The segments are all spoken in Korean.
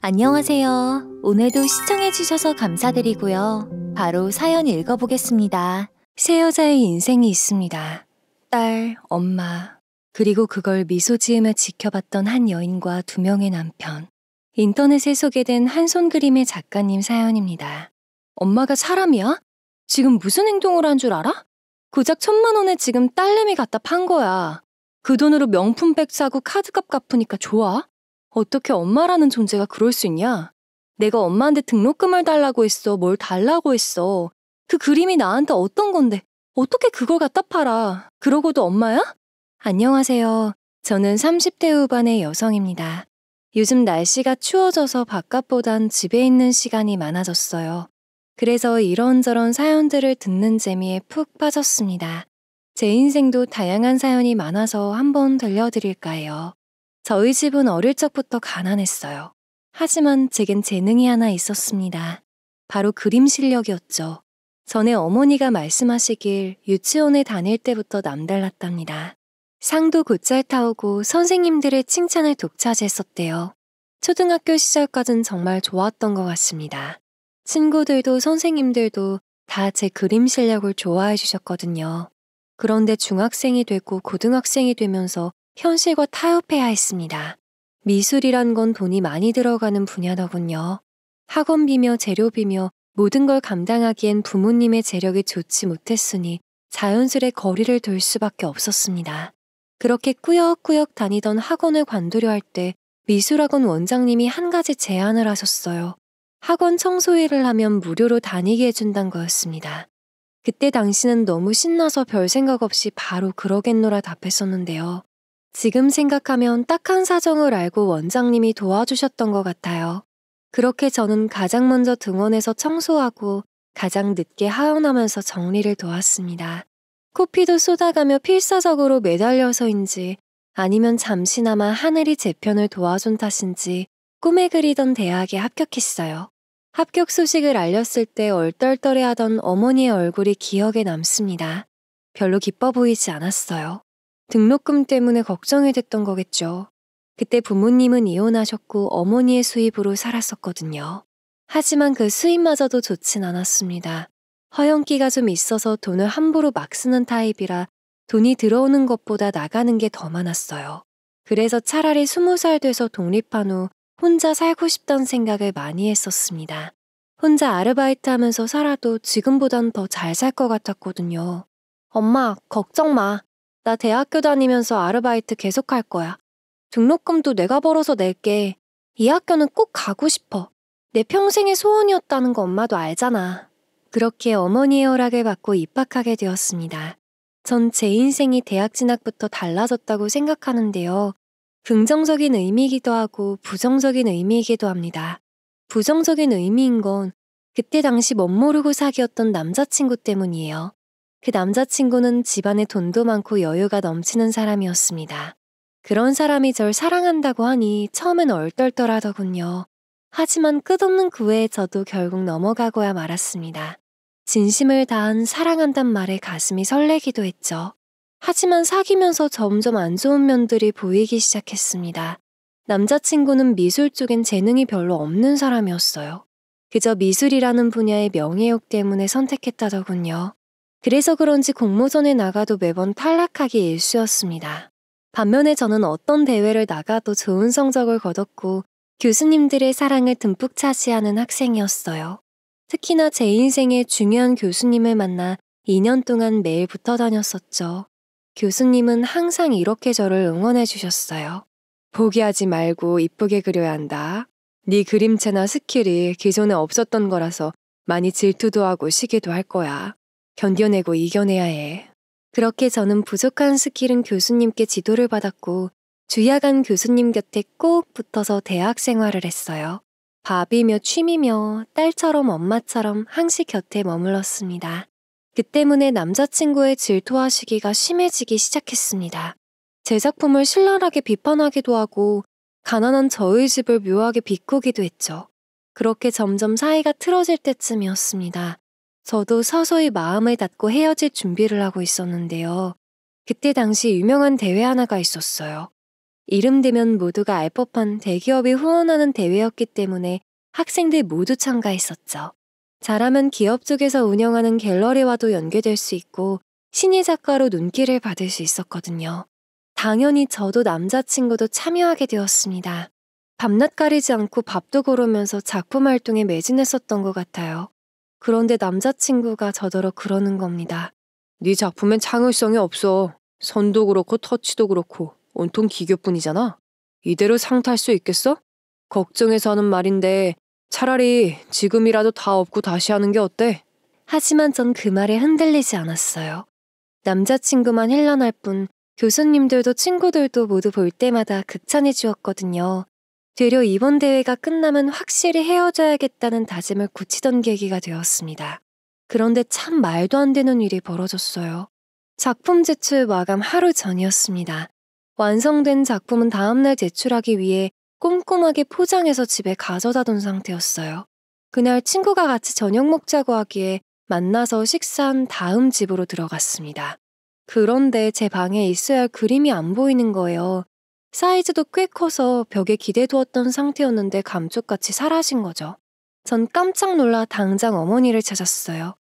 안녕하세요. 오늘도 시청해주셔서 감사드리고요. 바로 사연 읽어보겠습니다. 세 여자의 인생이 있습니다. 딸, 엄마, 그리고 그걸 미소 지으며 지켜봤던 한 여인과 두 명의 남편. 인터넷에 소개된 한손 그림의 작가님 사연입니다. 엄마가 사람이야? 지금 무슨 행동을 한 줄 알아? 고작 1,000만 원에 지금 딸내미 갖다 판 거야. 그 돈으로 명품백 사고 카드값 갚으니까 좋아? 어떻게 엄마라는 존재가 그럴 수 있냐? 내가 엄마한테 등록금을 달라고 했어. 뭘 달라고 했어. 그 그림이 나한테 어떤 건데 어떻게 그걸 갖다 팔아? 그러고도 엄마야? 안녕하세요. 저는 30대 후반의 여성입니다. 요즘 날씨가 추워져서 바깥보단 집에 있는 시간이 많아졌어요. 그래서 이런저런 사연들을 듣는 재미에 푹 빠졌습니다. 제 인생도 다양한 사연이 많아서 한번 들려드릴까 해요. 저희 집은 어릴 적부터 가난했어요. 하지만 제겐 재능이 하나 있었습니다. 바로 그림 실력이었죠. 전에 어머니가 말씀하시길 유치원에 다닐 때부터 남달랐답니다. 상도 곧잘 타오고 선생님들의 칭찬을 독차지했었대요. 초등학교 시절까진 정말 좋았던 것 같습니다. 친구들도 선생님들도 다 제 그림 실력을 좋아해 주셨거든요. 그런데 중학생이 되고 고등학생이 되면서 현실과 타협해야 했습니다. 미술이란 건 돈이 많이 들어가는 분야더군요. 학원비며 재료비며 모든 걸 감당하기엔 부모님의 재력이 좋지 못했으니 자연스레 거리를 둘 수밖에 없었습니다. 그렇게 꾸역꾸역 다니던 학원을 관두려 할 때 미술학원 원장님이 한 가지 제안을 하셨어요. 학원 청소일을 하면 무료로 다니게 해준다는 거였습니다. 그때 당시는 너무 신나서 별 생각 없이 바로 그러겠노라 답했었는데요. 지금 생각하면 딱한 사정을 알고 원장님이 도와주셨던 것 같아요. 그렇게 저는 가장 먼저 등원해서 청소하고 가장 늦게 하원하면서 정리를 도왔습니다. 코피도 쏟아가며 필사적으로 매달려서인지 아니면 잠시나마 하늘이 제 편을 도와준 탓인지 꿈에 그리던 대학에 합격했어요. 합격 소식을 알렸을 때 얼떨떨해하던 어머니의 얼굴이 기억에 남습니다. 별로 기뻐 보이지 않았어요. 등록금 때문에 걱정이 됐던 거겠죠. 그때 부모님은 이혼하셨고 어머니의 수입으로 살았었거든요. 하지만 그 수입마저도 좋진 않았습니다. 허영기가 좀 있어서 돈을 함부로 막 쓰는 타입이라 돈이 들어오는 것보다 나가는 게 더 많았어요. 그래서 차라리 20살 돼서 독립한 후 혼자 살고 싶다는 생각을 많이 했었습니다. 혼자 아르바이트 하면서 살아도 지금보단 더 잘 살 것 같았거든요. 엄마, 걱정 마. 나 대학교 다니면서 아르바이트 계속 할 거야. 등록금도 내가 벌어서 낼게. 이 학교는 꼭 가고 싶어. 내 평생의 소원이었다는 거 엄마도 알잖아. 그렇게 어머니의 허락을 받고 입학하게 되었습니다. 전 제 인생이 대학 진학부터 달라졌다고 생각하는데요. 긍정적인 의미이기도 하고 부정적인 의미이기도 합니다. 부정적인 의미인 건 그때 당시 멋모르고 사귀었던 남자친구 때문이에요. 그 남자친구는 집안에 돈도 많고 여유가 넘치는 사람이었습니다. 그런 사람이 절 사랑한다고 하니 처음엔 얼떨떨하더군요. 하지만 끝없는 그 후에 저도 결국 넘어가고야 말았습니다. 진심을 다한 사랑한단 말에 가슴이 설레기도 했죠. 하지만 사귀면서 점점 안 좋은 면들이 보이기 시작했습니다. 남자친구는 미술 쪽엔 재능이 별로 없는 사람이었어요. 그저 미술이라는 분야의 명예욕 때문에 선택했다더군요. 그래서 그런지 공모전에 나가도 매번 탈락하기 일쑤였습니다. 반면에 저는 어떤 대회를 나가도 좋은 성적을 거뒀고 교수님들의 사랑을 듬뿍 차지하는 학생이었어요. 특히나 제 인생의 중요한 교수님을 만나 2년 동안 매일 붙어 다녔었죠. 교수님은 항상 이렇게 저를 응원해 주셨어요. 포기하지 말고 이쁘게 그려야 한다. 네 그림체나 스킬이 기존에 없었던 거라서 많이 질투도 하고 시기도 할 거야. 견뎌내고 이겨내야 해. 그렇게 저는 부족한 스킬은 교수님께 지도를 받았고 주야간 교수님 곁에 꼭 붙어서 대학 생활을 했어요. 밥이며 취미며 딸처럼 엄마처럼 항시 곁에 머물렀습니다. 그 때문에 남자친구의 질투와 시기가 심해지기 시작했습니다. 제 작품을 신랄하게 비판하기도 하고 가난한 저희 집을 묘하게 비꼬기도 했죠. 그렇게 점점 사이가 틀어질 때쯤이었습니다. 저도 서서히 마음을 닫고 헤어질 준비를 하고 있었는데요. 그때 당시 유명한 대회 하나가 있었어요. 이름 대면 모두가 알 법한 대기업이 후원하는 대회였기 때문에 학생들 모두 참가했었죠. 잘하면 기업 쪽에서 운영하는 갤러리와도 연계될 수 있고 신예 작가로 눈길을 받을 수 있었거든요. 당연히 저도 남자친구도 참여하게 되었습니다. 밤낮 가리지 않고 밥도 고르면서 작품 활동에 매진했었던 것 같아요. 그런데 남자친구가 저더러 그러는 겁니다. 네 작품엔 창의성이 없어. 선도 그렇고 터치도 그렇고 온통 기교뿐이잖아. 이대로 상 탈 수 있겠어? 걱정해서 하는 말인데 차라리 지금이라도 다 없고 다시 하는 게 어때? 하지만 전 그 말에 흔들리지 않았어요. 남자친구만 헬런할 뿐 교수님들도 친구들도 모두 볼 때마다 극찬해 주었거든요. 되려 이번 대회가 끝나면 확실히 헤어져야겠다는 다짐을 굳히던 계기가 되었습니다. 그런데 참 말도 안 되는 일이 벌어졌어요. 작품 제출 마감 하루 전이었습니다. 완성된 작품은 다음날 제출하기 위해 꼼꼼하게 포장해서 집에 가져다 둔 상태였어요. 그날 친구가 같이 저녁 먹자고 하기에 만나서 식사한 다음 집으로 들어갔습니다. 그런데 제 방에 있어야 할 그림이 안 보이는 거예요. 사이즈도 꽤 커서 벽에 기대두었던 상태였는데 감쪽같이 사라진 거죠. 전 깜짝 놀라 당장 어머니를 찾았어요.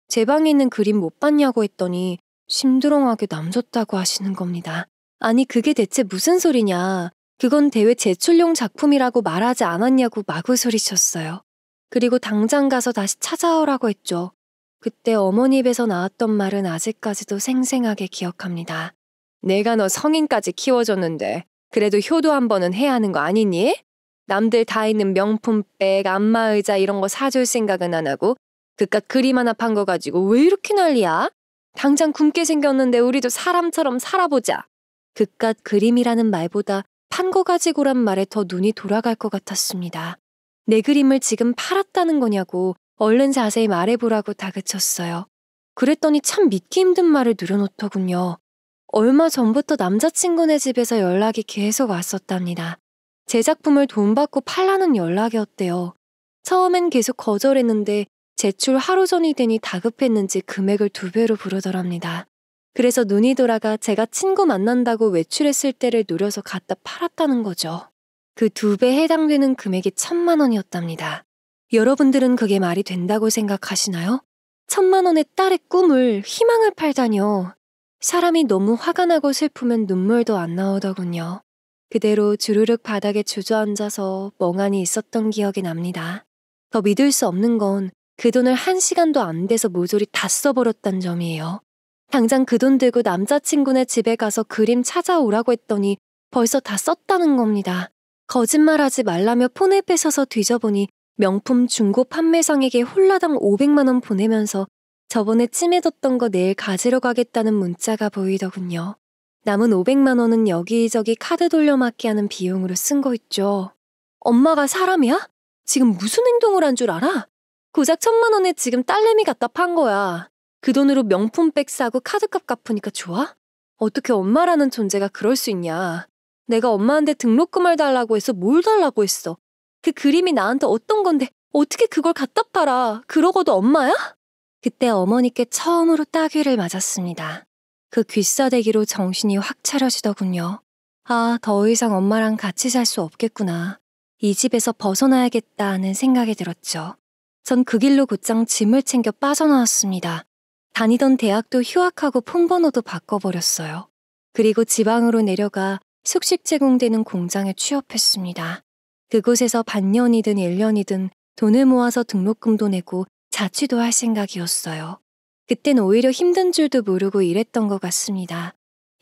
제 방에 있는 그림 못 봤냐고 했더니 심드렁하게 남줬다고 하시는 겁니다. 아니 그게 대체 무슨 소리냐. 그건 대회 제출용 작품이라고 말하지 않았냐고 마구 소리쳤어요. 그리고 당장 가서 다시 찾아오라고 했죠. 그때 어머니 입에서 나왔던 말은 아직까지도 생생하게 기억합니다. 내가 너 성인까지 키워줬는데 그래도 효도 한 번은 해야 하는 거 아니니? 남들 다 있는 명품백, 안마의자 이런 거 사줄 생각은 안 하고 그깟 그림 하나 판 거 가지고 왜 이렇게 난리야? 당장 굶게 생겼는데 우리도 사람처럼 살아보자. 그깟 그림이라는 말보다 판 거 가지고란 말에 더 눈이 돌아갈 것 같았습니다. 내 그림을 지금 팔았다는 거냐고 얼른 자세히 말해보라고 다그쳤어요. 그랬더니 참 믿기 힘든 말을 늘어놓더군요. 얼마 전부터 남자친구네 집에서 연락이 계속 왔었답니다. 제 작품을 돈 받고 팔라는 연락이었대요. 처음엔 계속 거절했는데 제출 하루 전이 되니 다급했는지 금액을 2배로 부르더랍니다. 그래서 눈이 돌아가 제가 친구 만난다고 외출했을 때를 노려서 갖다 팔았다는 거죠. 그 2배에 해당되는 금액이 1,000만 원이었답니다. 여러분들은 그게 말이 된다고 생각하시나요? 1,000만 원의 딸의 꿈을, 희망을 팔다뇨. 사람이 너무 화가 나고 슬프면 눈물도 안 나오더군요. 그대로 주르륵 바닥에 주저앉아서 멍하니 있었던 기억이 납니다. 더 믿을 수 없는 건 그 돈을 1시간도 안 돼서 모조리 다 써버렸단 점이에요. 당장 그 돈 들고 남자친구네 집에 가서 그림 찾아오라고 했더니 벌써 다 썼다는 겁니다. 거짓말하지 말라며 폰을 뺏어서 뒤져보니 명품 중고 판매상에게 홀라당 500만 원 보내면서 저번에 찜해뒀던 거 내일 가지러 가겠다는 문자가 보이더군요. 남은 500만 원은 여기저기 카드 돌려막기 하는 비용으로 쓴 거 있죠. 엄마가 사람이야? 지금 무슨 행동을 한 줄 알아? 고작 1,000만 원에 지금 딸내미 갖다 판 거야. 그 돈으로 명품백 사고 카드값 갚으니까 좋아? 어떻게 엄마라는 존재가 그럴 수 있냐. 내가 엄마한테 등록금을 달라고 해서 뭘 달라고 했어. 그 그림이 나한테 어떤 건데 어떻게 그걸 갖다 팔아. 그러고도 엄마야? 그때 어머니께 처음으로 따귀를 맞았습니다. 그 귀싸대기로 정신이 확 차려지더군요. 아, 더 이상 엄마랑 같이 살 수 없겠구나. 이 집에서 벗어나야겠다 하는 생각이 들었죠. 전 그 길로 곧장 짐을 챙겨 빠져나왔습니다. 다니던 대학도 휴학하고 폰번호도 바꿔버렸어요. 그리고 지방으로 내려가 숙식 제공되는 공장에 취업했습니다. 그곳에서 반년이든 1년이든 돈을 모아서 등록금도 내고 자취도 할 생각이었어요. 그땐 오히려 힘든 줄도 모르고 일했던 것 같습니다.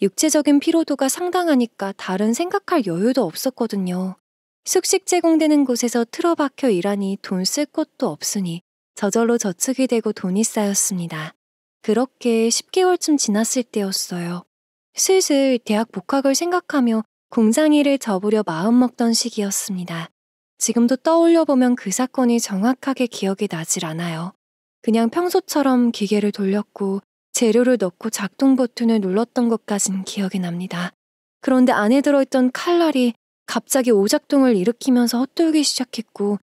육체적인 피로도가 상당하니까 다른 생각할 여유도 없었거든요. 숙식 제공되는 곳에서 틀어박혀 일하니 돈 쓸 곳도 없으니 저절로 저축이 되고 돈이 쌓였습니다. 그렇게 10개월쯤 지났을 때였어요. 슬슬 대학 복학을 생각하며 공장 일을 접으려 마음먹던 시기였습니다. 지금도 떠올려보면 그 사건이 정확하게 기억이 나질 않아요. 그냥 평소처럼 기계를 돌렸고 재료를 넣고 작동 버튼을 눌렀던 것까진 기억이 납니다. 그런데 안에 들어있던 칼날이 갑자기 오작동을 일으키면서 헛돌기 시작했고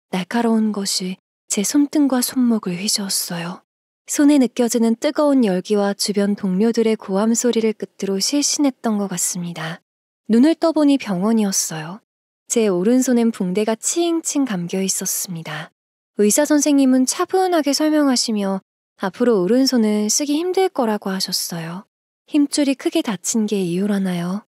날카로운 것이 제 손등과 손목을 휘저었어요. 손에 느껴지는 뜨거운 열기와 주변 동료들의 고함 소리를 끝으로 실신했던 것 같습니다. 눈을 떠보니 병원이었어요. 제 오른손엔 붕대가 칭칭 감겨 있었습니다. 의사 선생님은 차분하게 설명하시며 앞으로 오른손은 쓰기 힘들 거라고 하셨어요. 힘줄이 크게 다친 게 이유라나요?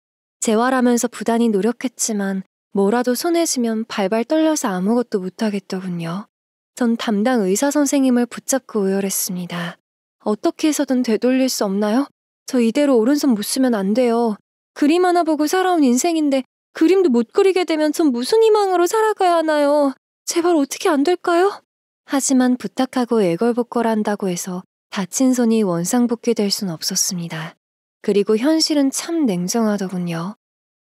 재활하면서 부단히 노력했지만 뭐라도 손에 쥐면 발발 떨려서 아무것도 못하겠더군요. 전 담당 의사 선생님을 붙잡고 의열했습니다. 어떻게 해서든 되돌릴 수 없나요? 저 이대로 오른손 못 쓰면 안 돼요. 그림 하나 보고 살아온 인생인데 그림도 못 그리게 되면 전 무슨 희망으로 살아가야 하나요? 제발 어떻게 안 될까요? 하지만 부탁하고 애걸복걸한다고 해서 다친 손이 원상복귀될 순 없었습니다. 그리고 현실은 참 냉정하더군요.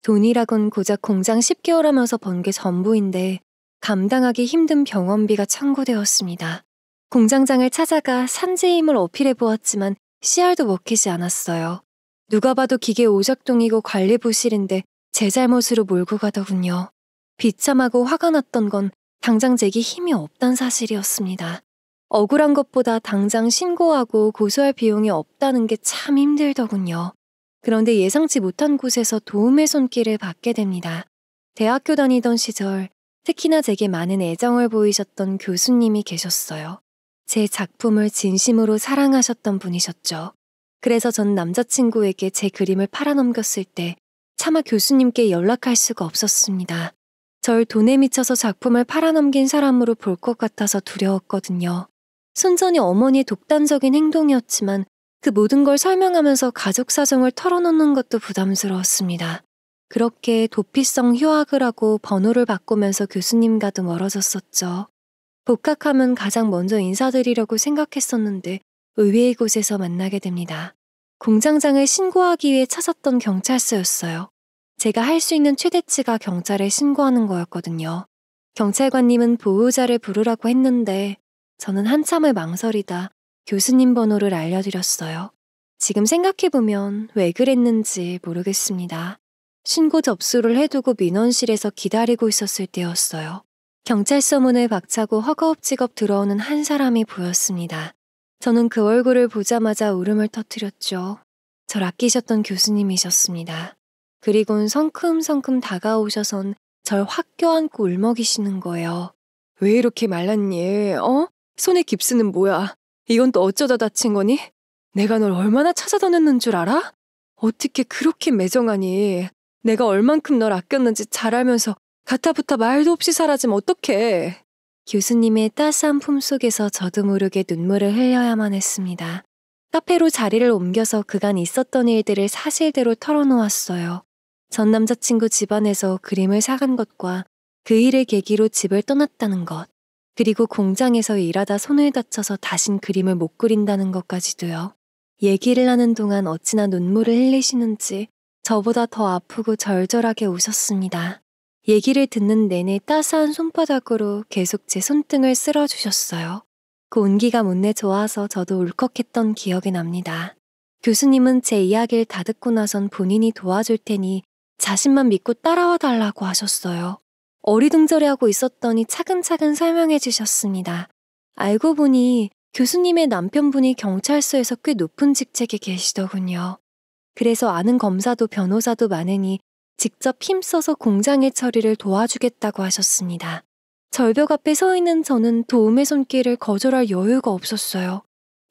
돈이라곤 고작 공장 10개월 하면서 번 게 전부인데 감당하기 힘든 병원비가 청구되었습니다. 공장장을 찾아가 산지임을 어필해 보았지만 씨알도 먹히지 않았어요. 누가 봐도 기계 오작동이고 관리 부실인데 제 잘못으로 몰고 가더군요. 비참하고 화가 났던 건 당장 제기 힘이 없단 사실이었습니다. 억울한 것보다 당장 신고하고 고소할 비용이 없다는 게 참 힘들더군요. 그런데 예상치 못한 곳에서 도움의 손길을 받게 됩니다. 대학교 다니던 시절 특히나 제게 많은 애정을 보이셨던 교수님이 계셨어요. 제 작품을 진심으로 사랑하셨던 분이셨죠. 그래서 전 남자친구에게 제 그림을 팔아넘겼을 때 차마 교수님께 연락할 수가 없었습니다. 절 돈에 미쳐서 작품을 팔아넘긴 사람으로 볼 것 같아서 두려웠거든요. 순전히 어머니의 독단적인 행동이었지만 그 모든 걸 설명하면서 가족 사정을 털어놓는 것도 부담스러웠습니다. 그렇게 도피성 휴학을 하고 번호를 바꾸면서 교수님과도 멀어졌었죠. 복학하면 가장 먼저 인사드리려고 생각했었는데 의외의 곳에서 만나게 됩니다. 공장장을 신고하기 위해 찾았던 경찰서였어요. 제가 할 수 있는 최대치가 경찰에 신고하는 거였거든요. 경찰관님은 보호자를 부르라고 했는데 저는 한참을 망설이다 교수님 번호를 알려드렸어요. 지금 생각해보면 왜 그랬는지 모르겠습니다. 신고 접수를 해두고 민원실에서 기다리고 있었을 때였어요. 경찰서 문을 박차고 허겁지겁 들어오는 한 사람이 보였습니다. 저는 그 얼굴을 보자마자 울음을 터뜨렸죠. 절 아끼셨던 교수님이셨습니다. 그리곤 성큼성큼 다가오셔선 절 확 껴안고 울먹이시는 거예요. 왜 이렇게 말랐니? 손에 깁스는 뭐야? 이건 또 어쩌다 다친 거니? 내가 널 얼마나 찾아다녔는 줄 알아? 어떻게 그렇게 매정하니? 내가 얼만큼 널 아꼈는지 잘 알면서 가타부타 말도 없이 사라지면 어떡해? 교수님의 따스한 품속에서 저도 모르게 눈물을 흘려야만 했습니다. 카페로 자리를 옮겨서 그간 있었던 일들을 사실대로 털어놓았어요. 전 남자친구 집안에서 그림을 사간 것과 그 일을 계기로 집을 떠났다는 것, 그리고 공장에서 일하다 손을 다쳐서 다신 그림을 못 그린다는 것까지도요. 얘기를 하는 동안 어찌나 눈물을 흘리시는지 저보다 더 아프고 절절하게 우셨습니다. 얘기를 듣는 내내 따스한 손바닥으로 계속 제 손등을 쓸어주셨어요. 그 온기가 못내 좋아서 저도 울컥했던 기억이 납니다. 교수님은 제 이야기를 다 듣고 나선 본인이 도와줄 테니 자신만 믿고 따라와 달라고 하셨어요. 어리둥절해하고 있었더니 차근차근 설명해 주셨습니다. 알고 보니 교수님의 남편분이 경찰서에서 꽤 높은 직책에 계시더군요. 그래서 아는 검사도 변호사도 많으니 직접 힘써서 공장의 처리를 도와주겠다고 하셨습니다. 절벽 앞에 서 있는 저는 도움의 손길을 거절할 여유가 없었어요.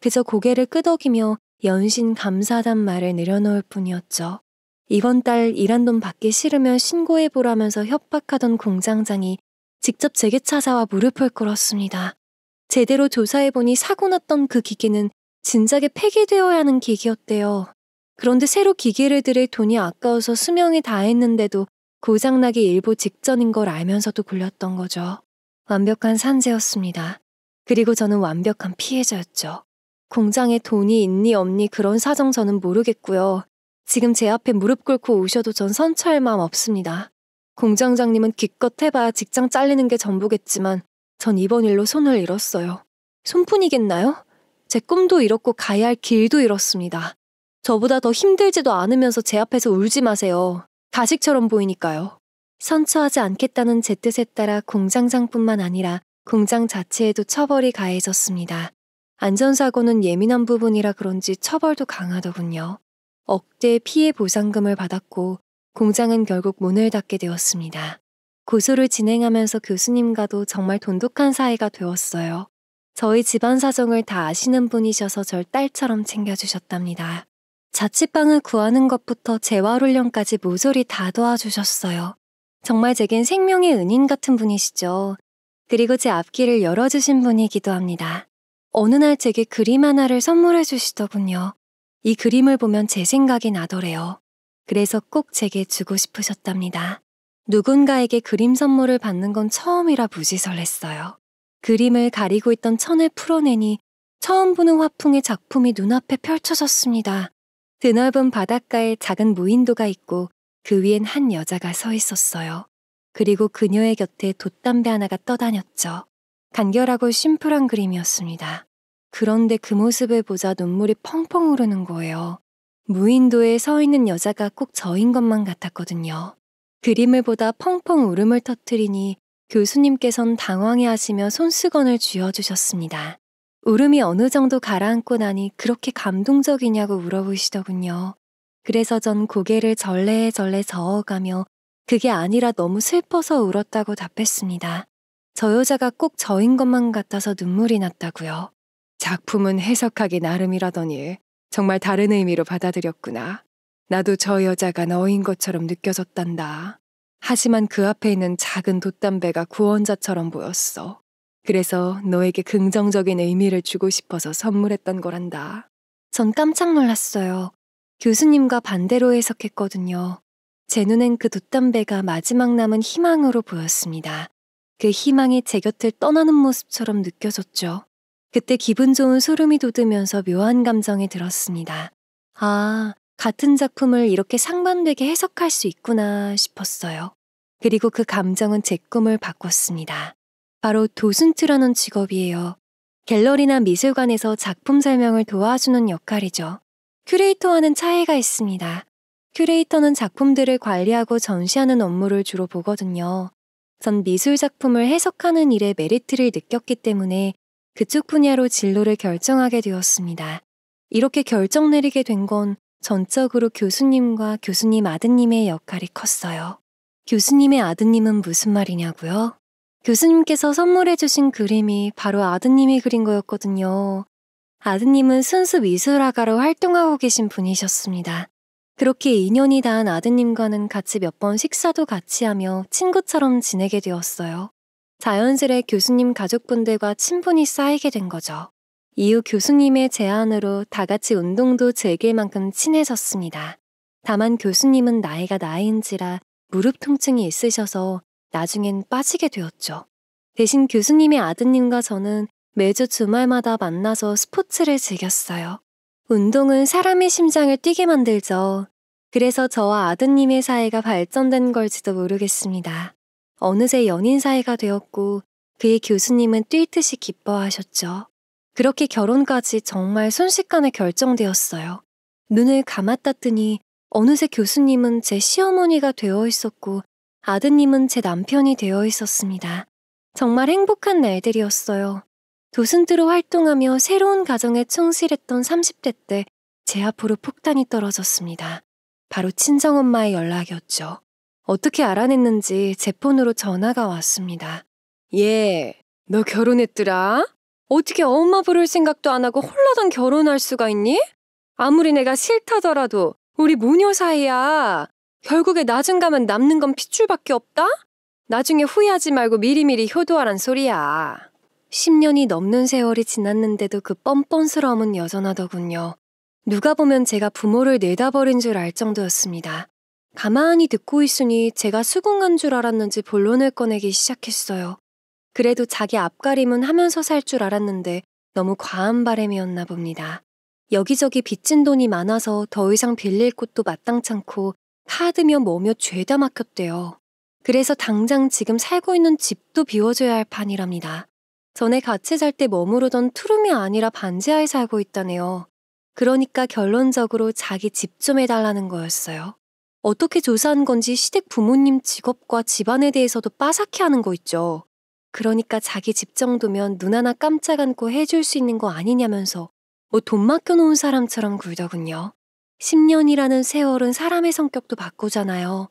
그저 고개를 끄덕이며 연신 감사하단 말을 내려놓을 뿐이었죠. 이번 달 일한 돈 받기 싫으면 신고해보라면서 협박하던 공장장이 직접 제게 찾아와 무릎을 꿇었습니다. 제대로 조사해보니 사고 났던 그 기계는 진작에 폐기되어야 하는 기계였대요. 그런데 새로 기계를 들일 돈이 아까워서 수명이 다했는데도 고장나기 일보 직전인 걸 알면서도 굴렸던 거죠. 완벽한 산재였습니다. 그리고 저는 완벽한 피해자였죠. 공장에 돈이 있니 없니 그런 사정 저는 모르겠고요. 지금 제 앞에 무릎 꿇고 오셔도 전 선처할 마음 없습니다. 공장장님은 기껏 해봐야 직장 잘리는 게 전부겠지만 전 이번 일로 손을 잃었어요. 손뿐이겠나요? 제 꿈도 잃었고 가야 할 길도 잃었습니다. 저보다 더 힘들지도 않으면서 제 앞에서 울지 마세요. 가식처럼 보이니까요. 선처하지 않겠다는 제 뜻에 따라 공장장뿐만 아니라 공장 자체에도 처벌이 가해졌습니다. 안전사고는 예민한 부분이라 그런지 처벌도 강하더군요. 억대 피해 보상금을 받았고 공장은 결국 문을 닫게 되었습니다. 고소를 진행하면서 교수님과도 정말 돈독한 사이가 되었어요. 저희 집안 사정을 다 아시는 분이셔서 절 딸처럼 챙겨주셨답니다. 자취방을 구하는 것부터 재활훈련까지 모조리 다 도와주셨어요. 정말 제겐 생명의 은인 같은 분이시죠. 그리고 제 앞길을 열어주신 분이기도 합니다. 어느 날 제게 그림 하나를 선물해 주시더군요. 이 그림을 보면 제 생각이 나더래요. 그래서 꼭 제게 주고 싶으셨답니다. 누군가에게 그림 선물을 받는 건 처음이라 무지 설렜어요. 그림을 가리고 있던 천을 풀어내니 처음 보는 화풍의 작품이 눈앞에 펼쳐졌습니다. 드넓은 바닷가에 작은 무인도가 있고 그 위엔 한 여자가 서 있었어요. 그리고 그녀의 곁에 돛담배 하나가 떠다녔죠. 간결하고 심플한 그림이었습니다. 그런데 그 모습을 보자 눈물이 펑펑 흐르는 거예요. 무인도에 서 있는 여자가 꼭 저인 것만 같았거든요. 그림을 보다 펑펑 울음을 터뜨리니 교수님께선 당황해하시며 손수건을 쥐어주셨습니다. 울음이 어느 정도 가라앉고 나니 그렇게 감동적이냐고 물어보시더군요. 그래서 전 고개를 절레절레 저어가며 그게 아니라 너무 슬퍼서 울었다고 답했습니다. 저 여자가 꼭 저인 것만 같아서 눈물이 났다고요. 작품은 해석하기 나름이라더니 정말 다른 의미로 받아들였구나. 나도 저 여자가 너인 것처럼 느껴졌단다. 하지만 그 앞에 있는 작은 돛담배가 구원자처럼 보였어. 그래서 너에게 긍정적인 의미를 주고 싶어서 선물했던 거란다. 전 깜짝 놀랐어요. 교수님과 반대로 해석했거든요. 제 눈엔 그 돛담배가 마지막 남은 희망으로 보였습니다. 그 희망이 제 곁을 떠나는 모습처럼 느껴졌죠. 그때 기분 좋은 소름이 돋으면서 묘한 감정이 들었습니다. 아, 같은 작품을 이렇게 상반되게 해석할 수 있구나 싶었어요. 그리고 그 감정은 제 꿈을 바꿨습니다. 바로 도슨트라는 직업이에요. 갤러리나 미술관에서 작품 설명을 도와주는 역할이죠. 큐레이터와는 차이가 있습니다. 큐레이터는 작품들을 관리하고 전시하는 업무를 주로 보거든요. 전 미술 작품을 해석하는 일에 메리트를 느꼈기 때문에 그쪽 분야로 진로를 결정하게 되었습니다. 이렇게 결정 내리게 된 건 전적으로 교수님과 교수님 아드님의 역할이 컸어요. 교수님의 아드님은 무슨 말이냐고요? 교수님께서 선물해 주신 그림이 바로 아드님이 그린 거였거든요. 아드님은 순수 미술학과로 활동하고 계신 분이셨습니다. 그렇게 인연이 닿은 아드님과는 같이 몇 번 식사도 같이 하며 친구처럼 지내게 되었어요. 자연스레 교수님 가족분들과 친분이 쌓이게 된 거죠. 이후 교수님의 제안으로 다 같이 운동도 즐길 만큼 친해졌습니다. 다만 교수님은 나이가 나이인지라 무릎 통증이 있으셔서 나중엔 빠지게 되었죠. 대신 교수님의 아드님과 저는 매주 주말마다 만나서 스포츠를 즐겼어요. 운동은 사람의 심장을 뛰게 만들죠. 그래서 저와 아드님의 사이가 발전된 걸지도 모르겠습니다. 어느새 연인 사이가 되었고 그의 교수님은 뛸 듯이 기뻐하셨죠. 그렇게 결혼까지 정말 순식간에 결정되었어요. 눈을 감았다 뜨니 어느새 교수님은 제 시어머니가 되어 있었고 아드님은 제 남편이 되어 있었습니다. 정말 행복한 날들이었어요. 도슨트로 활동하며 새로운 가정에 충실했던 30대 때 제 앞으로 폭탄이 떨어졌습니다. 바로 친정엄마의 연락이었죠. 어떻게 알아냈는지 제 폰으로 전화가 왔습니다. 얘, 너 결혼했더라? 어떻게 엄마 부를 생각도 안 하고 홀라당 결혼할 수가 있니? 아무리 내가 싫다더라도 우리 모녀 사이야. 결국에 나중 가면 남는 건 핏줄밖에 없다? 나중에 후회하지 말고 미리미리 효도하란 소리야. 10년이 넘는 세월이 지났는데도 그 뻔뻔스러움은 여전하더군요. 누가 보면 제가 부모를 내다버린 줄 알 정도였습니다. 가만히 듣고 있으니 제가 수긍한 줄 알았는지 본론을 꺼내기 시작했어요. 그래도 자기 앞가림은 하면서 살 줄 알았는데 너무 과한 바람이었나 봅니다. 여기저기 빚진 돈이 많아서 더 이상 빌릴 곳도 마땅찮고 카드며 뭐며 죄다 막혔대요. 그래서 당장 지금 살고 있는 집도 비워줘야 할 판이랍니다. 전에 같이 살 때 머무르던 투룸이 아니라 반지하에 살고 있다네요. 그러니까 결론적으로 자기 집 좀 해달라는 거였어요. 어떻게 조사한 건지 시댁 부모님 직업과 집안에 대해서도 빠삭해 하는 거 있죠. 그러니까 자기 집 정도면 눈 하나 깜짝 않고 해줄 수 있는 거 아니냐면서 뭐 돈 맡겨놓은 사람처럼 굴더군요. 10년이라는 세월은 사람의 성격도 바꾸잖아요.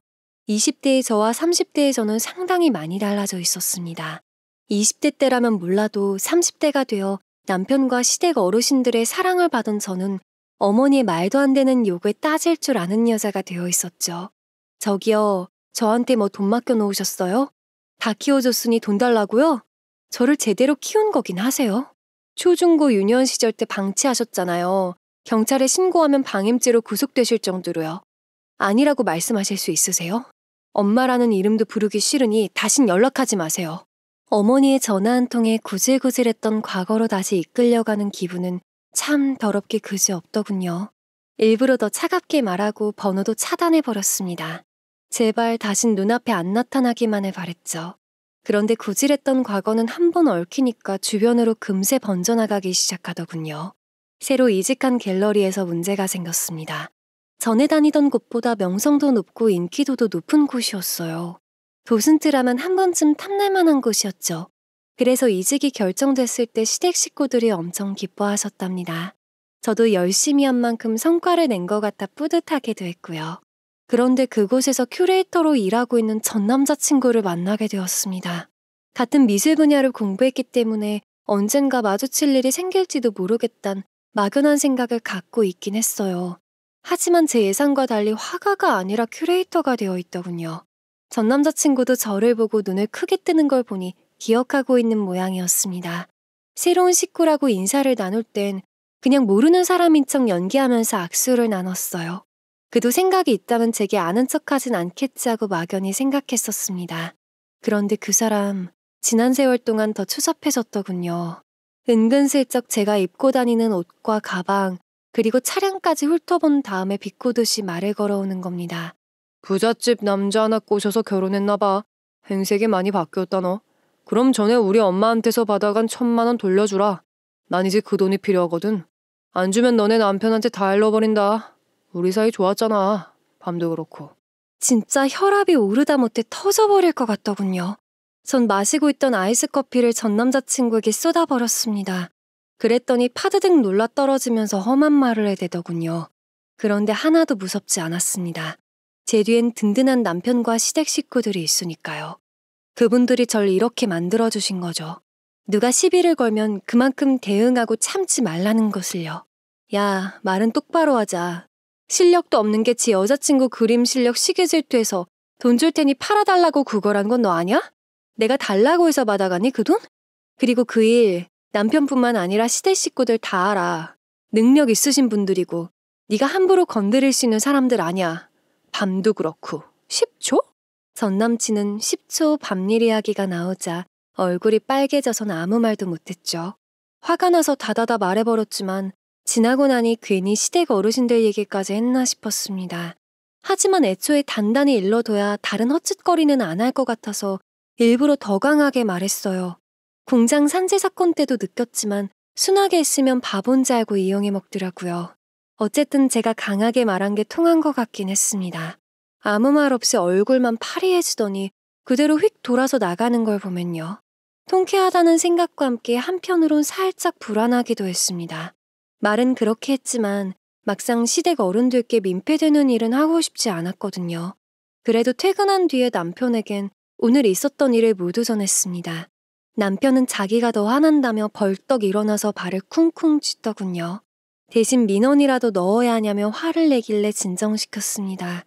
20대의 저와 30대의 저는 상당히 많이 달라져 있었습니다. 20대 때라면 몰라도 30대가 되어 남편과 시댁 어르신들의 사랑을 받은 저는 어머니의 말도 안 되는 욕을 따질 줄 아는 여자가 되어 있었죠. 저기요, 저한테 뭐 돈 맡겨 놓으셨어요? 다 키워줬으니 돈 달라고요? 저를 제대로 키운 거긴 하세요. 초중고 유년 시절 때 방치하셨잖아요. 경찰에 신고하면 방임죄로 구속되실 정도로요. 아니라고 말씀하실 수 있으세요? 엄마라는 이름도 부르기 싫으니 다신 연락하지 마세요. 어머니의 전화 한 통에 구질구질했던 과거로 다시 이끌려가는 기분은 참 더럽게 그지없더군요. 일부러 더 차갑게 말하고 번호도 차단해버렸습니다. 제발 다신 눈앞에 안 나타나기만을 바랬죠. 그런데 구질했던 과거는 한 번 얽히니까 주변으로 금세 번져나가기 시작하더군요. 새로 이직한 갤러리에서 문제가 생겼습니다. 전에 다니던 곳보다 명성도 높고 인기도도 높은 곳이었어요. 도슨트라면 한 번쯤 탐날 만한 곳이었죠. 그래서 이직이 결정됐을 때 시댁 식구들이 엄청 기뻐하셨답니다. 저도 열심히 한 만큼 성과를 낸 것 같아 뿌듯하기도 했고요. 그런데 그곳에서 큐레이터로 일하고 있는 전 남자친구를 만나게 되었습니다. 같은 미술 분야를 공부했기 때문에 언젠가 마주칠 일이 생길지도 모르겠단 막연한 생각을 갖고 있긴 했어요. 하지만 제 예상과 달리 화가가 아니라 큐레이터가 되어 있더군요. 전 남자친구도 저를 보고 눈을 크게 뜨는 걸 보니 기억하고 있는 모양이었습니다. 새로운 식구라고 인사를 나눌 땐 그냥 모르는 사람인 척 연기하면서 악수를 나눴어요. 그도 생각이 있다면 제게 아는 척하진 않겠지 하고 막연히 생각했었습니다. 그런데 그 사람 지난 세월 동안 더 추잡해졌더군요. 은근슬쩍 제가 입고 다니는 옷과 가방 그리고 차량까지 훑어본 다음에 비꼬듯이 말을 걸어오는 겁니다. 부잣집 남자 하나 꼬셔서 결혼했나 봐. 행색이 많이 바뀌었다 너. 그럼 전에 우리 엄마한테서 받아간 1,000만 원 돌려주라. 난 이제 그 돈이 필요하거든. 안 주면 너네 남편한테 다 일러버린다. 우리 사이 좋았잖아. 밤도 그렇고. 진짜 혈압이 오르다 못해 터져버릴 것 같더군요. 전 마시고 있던 아이스 커피를 전 남자친구에게 쏟아버렸습니다. 그랬더니 파드득 놀라 떨어지면서 험한 말을 해대더군요. 그런데 하나도 무섭지 않았습니다. 제 뒤엔 든든한 남편과 시댁 식구들이 있으니까요. 그분들이 절 이렇게 만들어주신 거죠. 누가 시비를 걸면 그만큼 대응하고 참지 말라는 것을요. 야, 말은 똑바로 하자. 실력도 없는 게 지 여자친구 그림 실력 시계 질투해서 돈 줄 테니 팔아달라고 구걸한 건 너 아냐? 내가 달라고 해서 받아가니 그 돈? 그리고 그 일 남편뿐만 아니라 시댁 식구들 다 알아. 능력 있으신 분들이고 네가 함부로 건드릴 수 있는 사람들 아니야. 밤도 그렇고. 10초? 전 남친은 10초 밤일 이야기가 나오자 얼굴이 빨개져선 아무 말도 못했죠. 화가 나서 다다다 말해버렸지만 지나고 나니 괜히 시댁 어르신들 얘기까지 했나 싶었습니다. 하지만 애초에 단단히 일러둬야 다른 헛짓거리는 안 할 것 같아서 일부러 더 강하게 말했어요. 공장 산재 사건 때도 느꼈지만 순하게 했으면 바본지 알고 이용해 먹더라고요. 어쨌든 제가 강하게 말한 게 통한 것 같긴 했습니다. 아무 말 없이 얼굴만 파리해지더니 그대로 휙 돌아서 나가는 걸 보면요. 통쾌하다는 생각과 함께 한편으론 살짝 불안하기도 했습니다. 말은 그렇게 했지만 막상 시댁 어른들께 민폐되는 일은 하고 싶지 않았거든요. 그래도 퇴근한 뒤에 남편에겐 오늘 있었던 일을 모두 전했습니다. 남편은 자기가 더 화난다며 벌떡 일어나서 발을 쿵쿵 쥐더군요. 대신 민원이라도 넣어야 하냐며 화를 내길래 진정시켰습니다.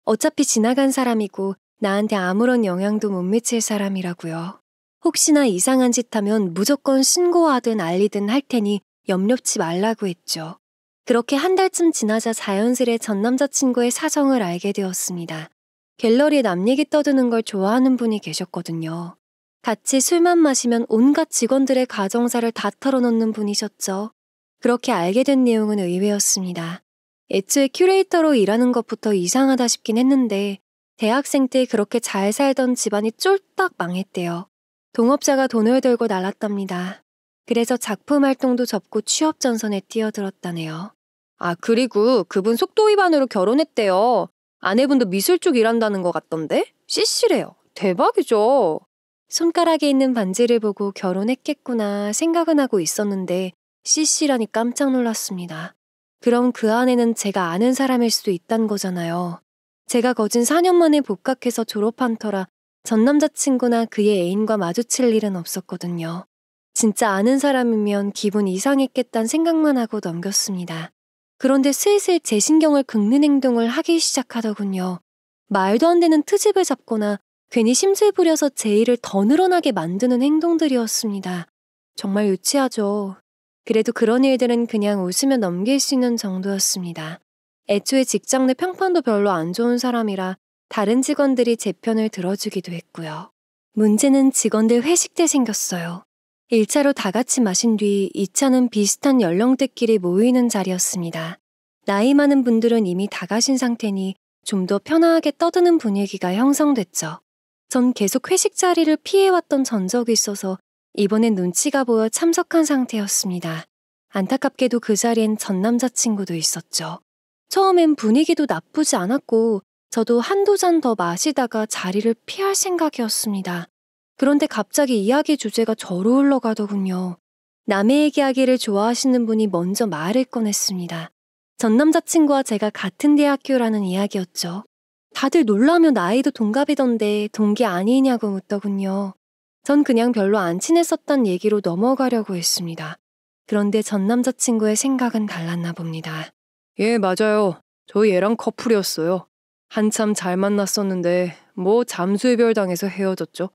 어차피 지나간 사람이고 나한테 아무런 영향도 못 미칠 사람이라고요. 혹시나 이상한 짓 하면 무조건 신고하든 알리든 할 테니 염려치 말라고 했죠. 그렇게 한 달쯤 지나자 자연스레 전 남자친구의 사정을 알게 되었습니다. 갤러리에 남 얘기 떠드는 걸 좋아하는 분이 계셨거든요. 같이 술만 마시면 온갖 직원들의 가정사를 다 털어놓는 분이셨죠. 그렇게 알게 된 내용은 의외였습니다. 애초에 큐레이터로 일하는 것부터 이상하다 싶긴 했는데 대학생 때 그렇게 잘 살던 집안이 쫄딱 망했대요. 동업자가 돈을 들고 날랐답니다. 그래서 작품 활동도 접고 취업 전선에 뛰어들었다네요. 아, 그리고 그분 속도 위반으로 결혼했대요. 아내분도 미술 쪽 일한다는 것 같던데? CC래요. 대박이죠. 손가락에 있는 반지를 보고 결혼했겠구나 생각은 하고 있었는데 CC라니 깜짝 놀랐습니다. 그럼 그 안에는 제가 아는 사람일 수도 있단 거잖아요. 제가 거진 4년 만에 복학해서 졸업한 터라 전 남자친구나 그의 애인과 마주칠 일은 없었거든요. 진짜 아는 사람이면 기분 이상했겠다는 생각만 하고 넘겼습니다. 그런데 슬슬 제 신경을 긁는 행동을 하기 시작하더군요. 말도 안 되는 트집을 잡거나 괜히 심술 부려서 제 일을 더 늘어나게 만드는 행동들이었습니다. 정말 유치하죠. 그래도 그런 일들은 그냥 웃으며 넘길 수 있는 정도였습니다. 애초에 직장 내 평판도 별로 안 좋은 사람이라 다른 직원들이 제 편을 들어주기도 했고요. 문제는 직원들 회식 때 생겼어요. 1차로 다 같이 마신 뒤 2차는 비슷한 연령대끼리 모이는 자리였습니다. 나이 많은 분들은 이미 다 가신 상태니 좀 더 편하게 떠드는 분위기가 형성됐죠. 전 계속 회식 자리를 피해왔던 전적이 있어서 이번엔 눈치가 보여 참석한 상태였습니다. 안타깝게도 그 자리엔 전 남자친구도 있었죠. 처음엔 분위기도 나쁘지 않았고 저도 한두 잔 더 마시다가 자리를 피할 생각이었습니다. 그런데 갑자기 이야기 주제가 저로 흘러가더군요. 남의 얘기하기를 좋아하시는 분이 먼저 말을 꺼냈습니다. 전 남자친구와 제가 같은 대학교라는 이야기였죠. 다들 놀라며 나이도 동갑이던데 동기 아니냐고 묻더군요. 전 그냥 별로 안 친했었단 얘기로 넘어가려고 했습니다. 그런데 전 남자친구의 생각은 달랐나 봅니다. 예, 맞아요. 저희 얘랑 커플이었어요. 한참 잘 만났었는데 뭐 잠수이별 당해서 헤어졌죠.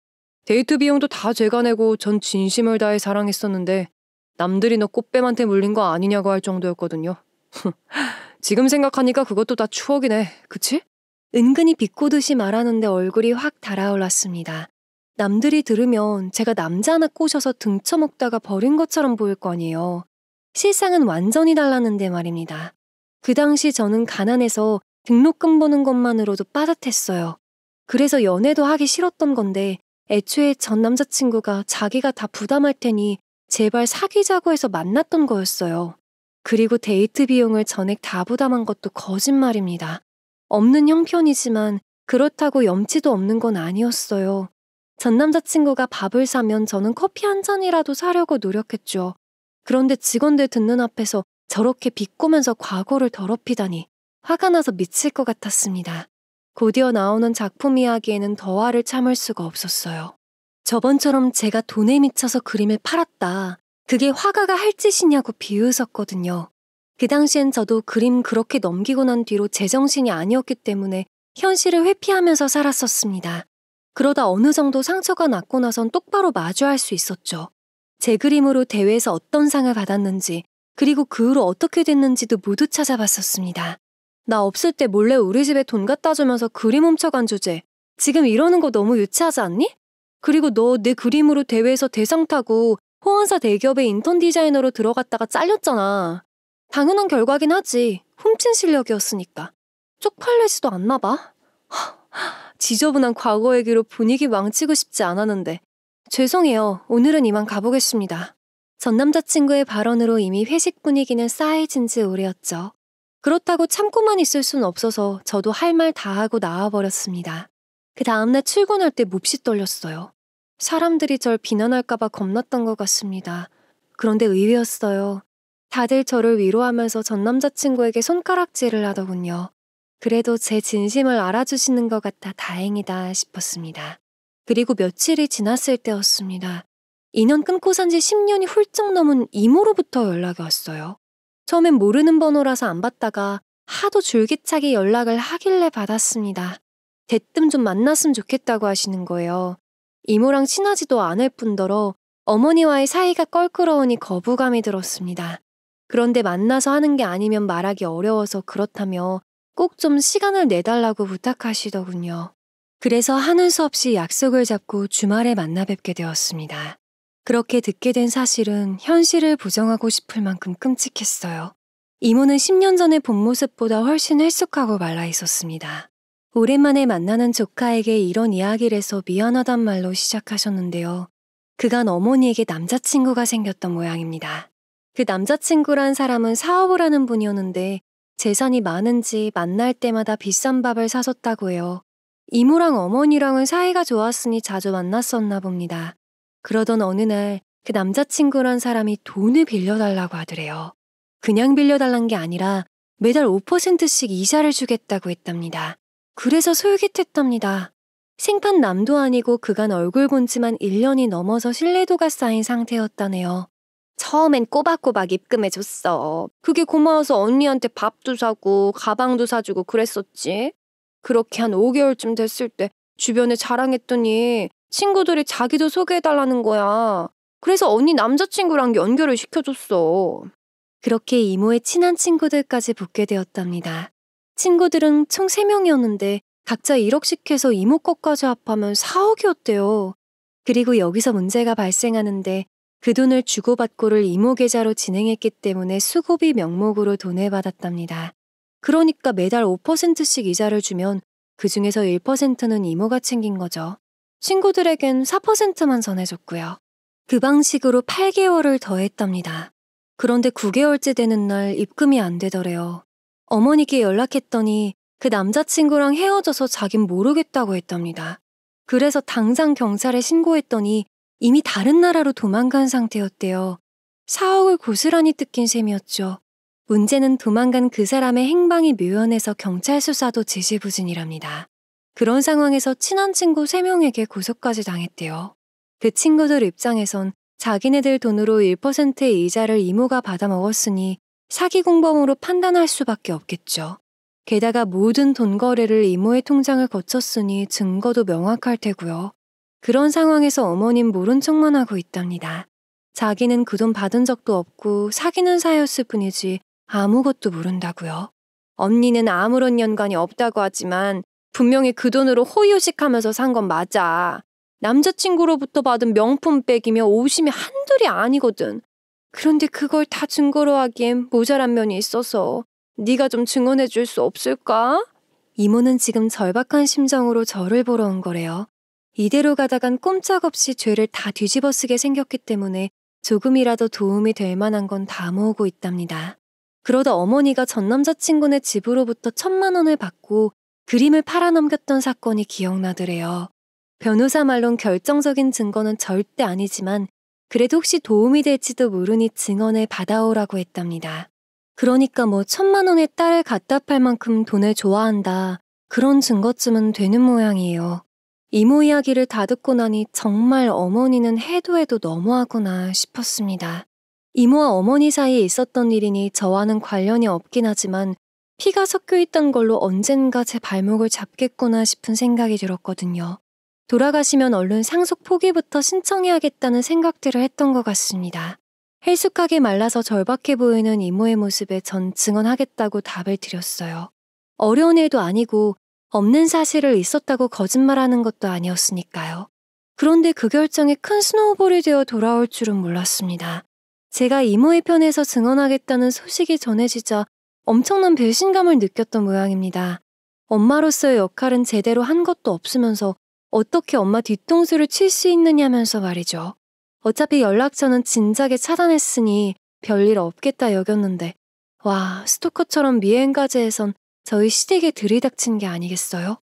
데이트 비용도 다 제가 내고 전 진심을 다해 사랑했었는데 남들이 너 꽃뱀한테 물린 거 아니냐고 할 정도였거든요. 지금 생각하니까 그것도 다 추억이네. 그치? 은근히 비꼬듯이 말하는데 얼굴이 확 달아올랐습니다. 남들이 들으면 제가 남자 하나 꼬셔서 등쳐먹다가 버린 것처럼 보일 거 아니에요. 실상은 완전히 달랐는데 말입니다. 그 당시 저는 가난해서 등록금 버는 것만으로도 빠듯했어요. 그래서 연애도 하기 싫었던 건데 애초에 전 남자친구가 자기가 다 부담할 테니 제발 사귀자고 해서 만났던 거였어요. 그리고 데이트 비용을 전액 다 부담한 것도 거짓말입니다. 없는 형편이지만 그렇다고 염치도 없는 건 아니었어요. 전 남자친구가 밥을 사면 저는 커피 한 잔이라도 사려고 노력했죠. 그런데 직원들 듣는 앞에서 저렇게 비꼬면서 과거를 더럽히다니 화가 나서 미칠 것 같았습니다. 곧이어 나오는 작품 이야기에는 더 화를 참을 수가 없었어요. 저번처럼 제가 돈에 미쳐서 그림을 팔았다. 그게 화가가 할 짓이냐고 비웃었거든요. 그 당시엔 저도 그림 그렇게 넘기고 난 뒤로 제정신이 아니었기 때문에 현실을 회피하면서 살았었습니다. 그러다 어느 정도 상처가 났고 나선 똑바로 마주할 수 있었죠. 제 그림으로 대회에서 어떤 상을 받았는지 그리고 그 후로 어떻게 됐는지도 모두 찾아봤었습니다. 나 없을 때 몰래 우리 집에 돈 갖다 주면서 그림 훔쳐간 주제. 지금 이러는 거 너무 유치하지 않니? 그리고 너 내 그림으로 대회에서 대상 타고 호환사 대기업의 인턴 디자이너로 들어갔다가 잘렸잖아. 당연한 결과긴 하지. 훔친 실력이었으니까. 쪽팔리지도 않나 봐. 지저분한 과거 얘기로 분위기 망치고 싶지 않았는데. 죄송해요. 오늘은 이만 가보겠습니다. 전 남자친구의 발언으로 이미 회식 분위기는 싸해진 지 오래였죠. 그렇다고 참고만 있을 순 없어서 저도 할 말 다 하고 나와버렸습니다. 그 다음날 출근할 때 몹시 떨렸어요. 사람들이 절 비난할까봐 겁났던 것 같습니다. 그런데 의외였어요. 다들 저를 위로하면서 전 남자친구에게 손가락질을 하더군요. 그래도 제 진심을 알아주시는 것 같아 다행이다 싶었습니다. 그리고 며칠이 지났을 때였습니다. 인연 끊고 산 지 10년이 훌쩍 넘은 이모로부터 연락이 왔어요. 처음엔 모르는 번호라서 안 받다가 하도 줄기차게 연락을 하길래 받았습니다. 대뜸 좀 만났으면 좋겠다고 하시는 거예요. 이모랑 친하지도 않을 뿐더러 어머니와의 사이가 껄끄러우니 거부감이 들었습니다. 그런데 만나서 하는 게 아니면 말하기 어려워서 그렇다며 꼭 좀 시간을 내달라고 부탁하시더군요. 그래서 하는 수 없이 약속을 잡고 주말에 만나 뵙게 되었습니다. 그렇게 듣게 된 사실은 현실을 부정하고 싶을 만큼 끔찍했어요. 이모는 10년 전의 본 모습보다 훨씬 헬쑥하고 말라 있었습니다. 오랜만에 만나는 조카에게 이런 이야기를 해서 미안하단 말로 시작하셨는데요. 그간 어머니에게 남자친구가 생겼던 모양입니다. 그 남자친구란 사람은 사업을 하는 분이었는데 재산이 많은지 만날 때마다 비싼 밥을 사줬다고 해요. 이모랑 어머니랑은 사이가 좋았으니 자주 만났었나 봅니다. 그러던 어느 날 그 남자친구란 사람이 돈을 빌려달라고 하더래요. 그냥 빌려달란 게 아니라 매달 5%씩 이자를 주겠다고 했답니다. 그래서 솔깃했답니다. 생판 남도 아니고 그간 얼굴 본 지만 1년이 넘어서 신뢰도가 쌓인 상태였다네요. 처음엔 꼬박꼬박 입금해줬어. 그게 고마워서 언니한테 밥도 사고 가방도 사주고 그랬었지. 그렇게 한 5개월쯤 됐을 때 주변에 자랑했더니 친구들이 자기도 소개해달라는 거야. 그래서 언니 남자친구랑 연결을 시켜줬어. 그렇게 이모의 친한 친구들까지 붙게 되었답니다. 친구들은 총 3명이었는데 각자 1억씩 해서 이모 것까지 합하면 4억이었대요. 그리고 여기서 문제가 발생하는데 그 돈을 주고받고를 이모 계좌로 진행했기 때문에 수고비 명목으로 돈을 받았답니다. 그러니까 매달 5%씩 이자를 주면 그 중에서 1%는 이모가 챙긴 거죠. 친구들에겐 4%만 전해줬고요. 그 방식으로 8개월을 더 했답니다. 그런데 9개월째 되는 날 입금이 안 되더래요. 어머니께 연락했더니 그 남자친구랑 헤어져서 자긴 모르겠다고 했답니다. 그래서 당장 경찰에 신고했더니 이미 다른 나라로 도망간 상태였대요. 4억을 고스란히 뜯긴 셈이었죠. 문제는 도망간 그 사람의 행방이 묘연해서 경찰 수사도 지지부진이랍니다. 그런 상황에서 친한 친구 3명에게 고소까지 당했대요. 그 친구들 입장에선 자기네들 돈으로 1%의 이자를 이모가 받아먹었으니 사기 공범으로 판단할 수밖에 없겠죠. 게다가 모든 돈 거래를 이모의 통장을 거쳤으니 증거도 명확할 테고요. 그런 상황에서 어머님 모른 척만 하고 있답니다. 자기는 그 돈 받은 적도 없고 사귀는 사이였을 뿐이지 아무것도 모른다고요. 언니는 아무런 연관이 없다고 하지만 분명히 그 돈으로 호의호식하면서 산 건 맞아. 남자친구로부터 받은 명품백이며 옷이며 한둘이 아니거든. 그런데 그걸 다 증거로 하기엔 모자란 면이 있어서 네가 좀 증언해 줄 수 없을까? 이모는 지금 절박한 심정으로 저를 보러 온 거래요. 이대로 가다간 꼼짝없이 죄를 다 뒤집어쓰게 생겼기 때문에 조금이라도 도움이 될 만한 건 다 모으고 있답니다. 그러다 어머니가 전 남자친구네 집으로부터 1,000만 원을 받고 그림을 팔아넘겼던 사건이 기억나더래요. 변호사 말론 결정적인 증거는 절대 아니지만 그래도 혹시 도움이 될지도 모르니 증언을 받아오라고 했답니다. 그러니까 1,000만 원의 딸을 갖다 팔 만큼 돈을 좋아한다. 그런 증거쯤은 되는 모양이에요. 이모 이야기를 다 듣고 나니 정말 어머니는 해도 해도 너무하구나 싶었습니다. 이모와 어머니 사이에 있었던 일이니 저와는 관련이 없긴 하지만 피가 섞여 있던 걸로 언젠가 제 발목을 잡겠구나 싶은 생각이 들었거든요. 돌아가시면 얼른 상속 포기부터 신청해야겠다는 생각들을 했던 것 같습니다. 헬쑥하게 말라서 절박해 보이는 이모의 모습에 전 증언하겠다고 답을 드렸어요. 어려운 일도 아니고 없는 사실을 있었다고 거짓말하는 것도 아니었으니까요. 그런데 그 결정이 큰 스노우볼이 되어 돌아올 줄은 몰랐습니다. 제가 이모의 편에서 증언하겠다는 소식이 전해지자 엄청난 배신감을 느꼈던 모양입니다. 엄마로서의 역할은 제대로 한 것도 없으면서 어떻게 엄마 뒤통수를 칠 수 있느냐면서 말이죠. 어차피 연락처는 진작에 차단했으니 별일 없겠다 여겼는데 와, 스토커처럼 미행까지 저희 시댁에 들이닥친 게 아니겠어요?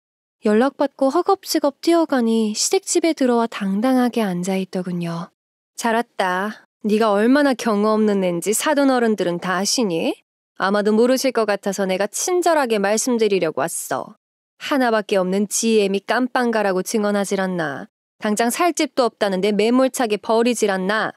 연락받고 허겁지겁 뛰어가니 시댁집에 들어와 당당하게 앉아있더군요. 잘 왔다. 네가 얼마나 경우 없는 앤지 사돈 어른들은 다 아시니? 아마도 모르실 것 같아서 내가 친절하게 말씀드리려고 왔어. 하나밖에 없는 지애미 깜빵가라고 증언하질 않나. 당장 살 집도 없다는데 매몰차게 버리질 않나.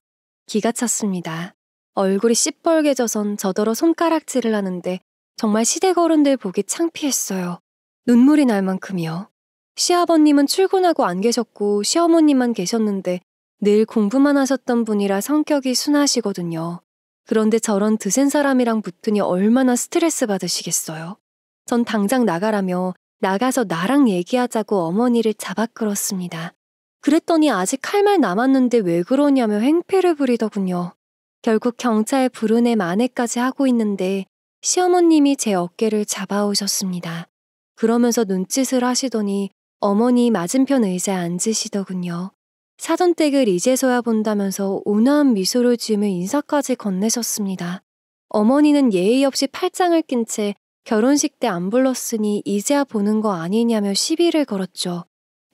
기가 찼습니다. 얼굴이 시뻘개져선 저더러 손가락질을 하는데 정말 시댁 어른들 보기 창피했어요. 눈물이 날 만큼이요. 시아버님은 출근하고 안 계셨고 시어머님만 계셨는데 늘 공부만 하셨던 분이라 성격이 순하시거든요. 그런데 저런 드센 사람이랑 붙으니 얼마나 스트레스 받으시겠어요. 전 당장 나가라며 나가서 나랑 얘기하자고 어머니를 잡아 끌었습니다. 그랬더니 아직 할 말 남았는데 왜 그러냐며 행패를 부리더군요. 결국 경찰 부르네 만회까지 하고 있는데 시어머님이 제 어깨를 잡아오셨습니다. 그러면서 눈짓을 하시더니 어머니 맞은편 의자에 앉으시더군요. 사돈댁을 이제서야 본다면서 온화한 미소를 지으며 인사까지 건네셨습니다. 어머니는 예의 없이 팔짱을 낀 채 결혼식 때 안 불렀으니 이제야 보는 거 아니냐며 시비를 걸었죠.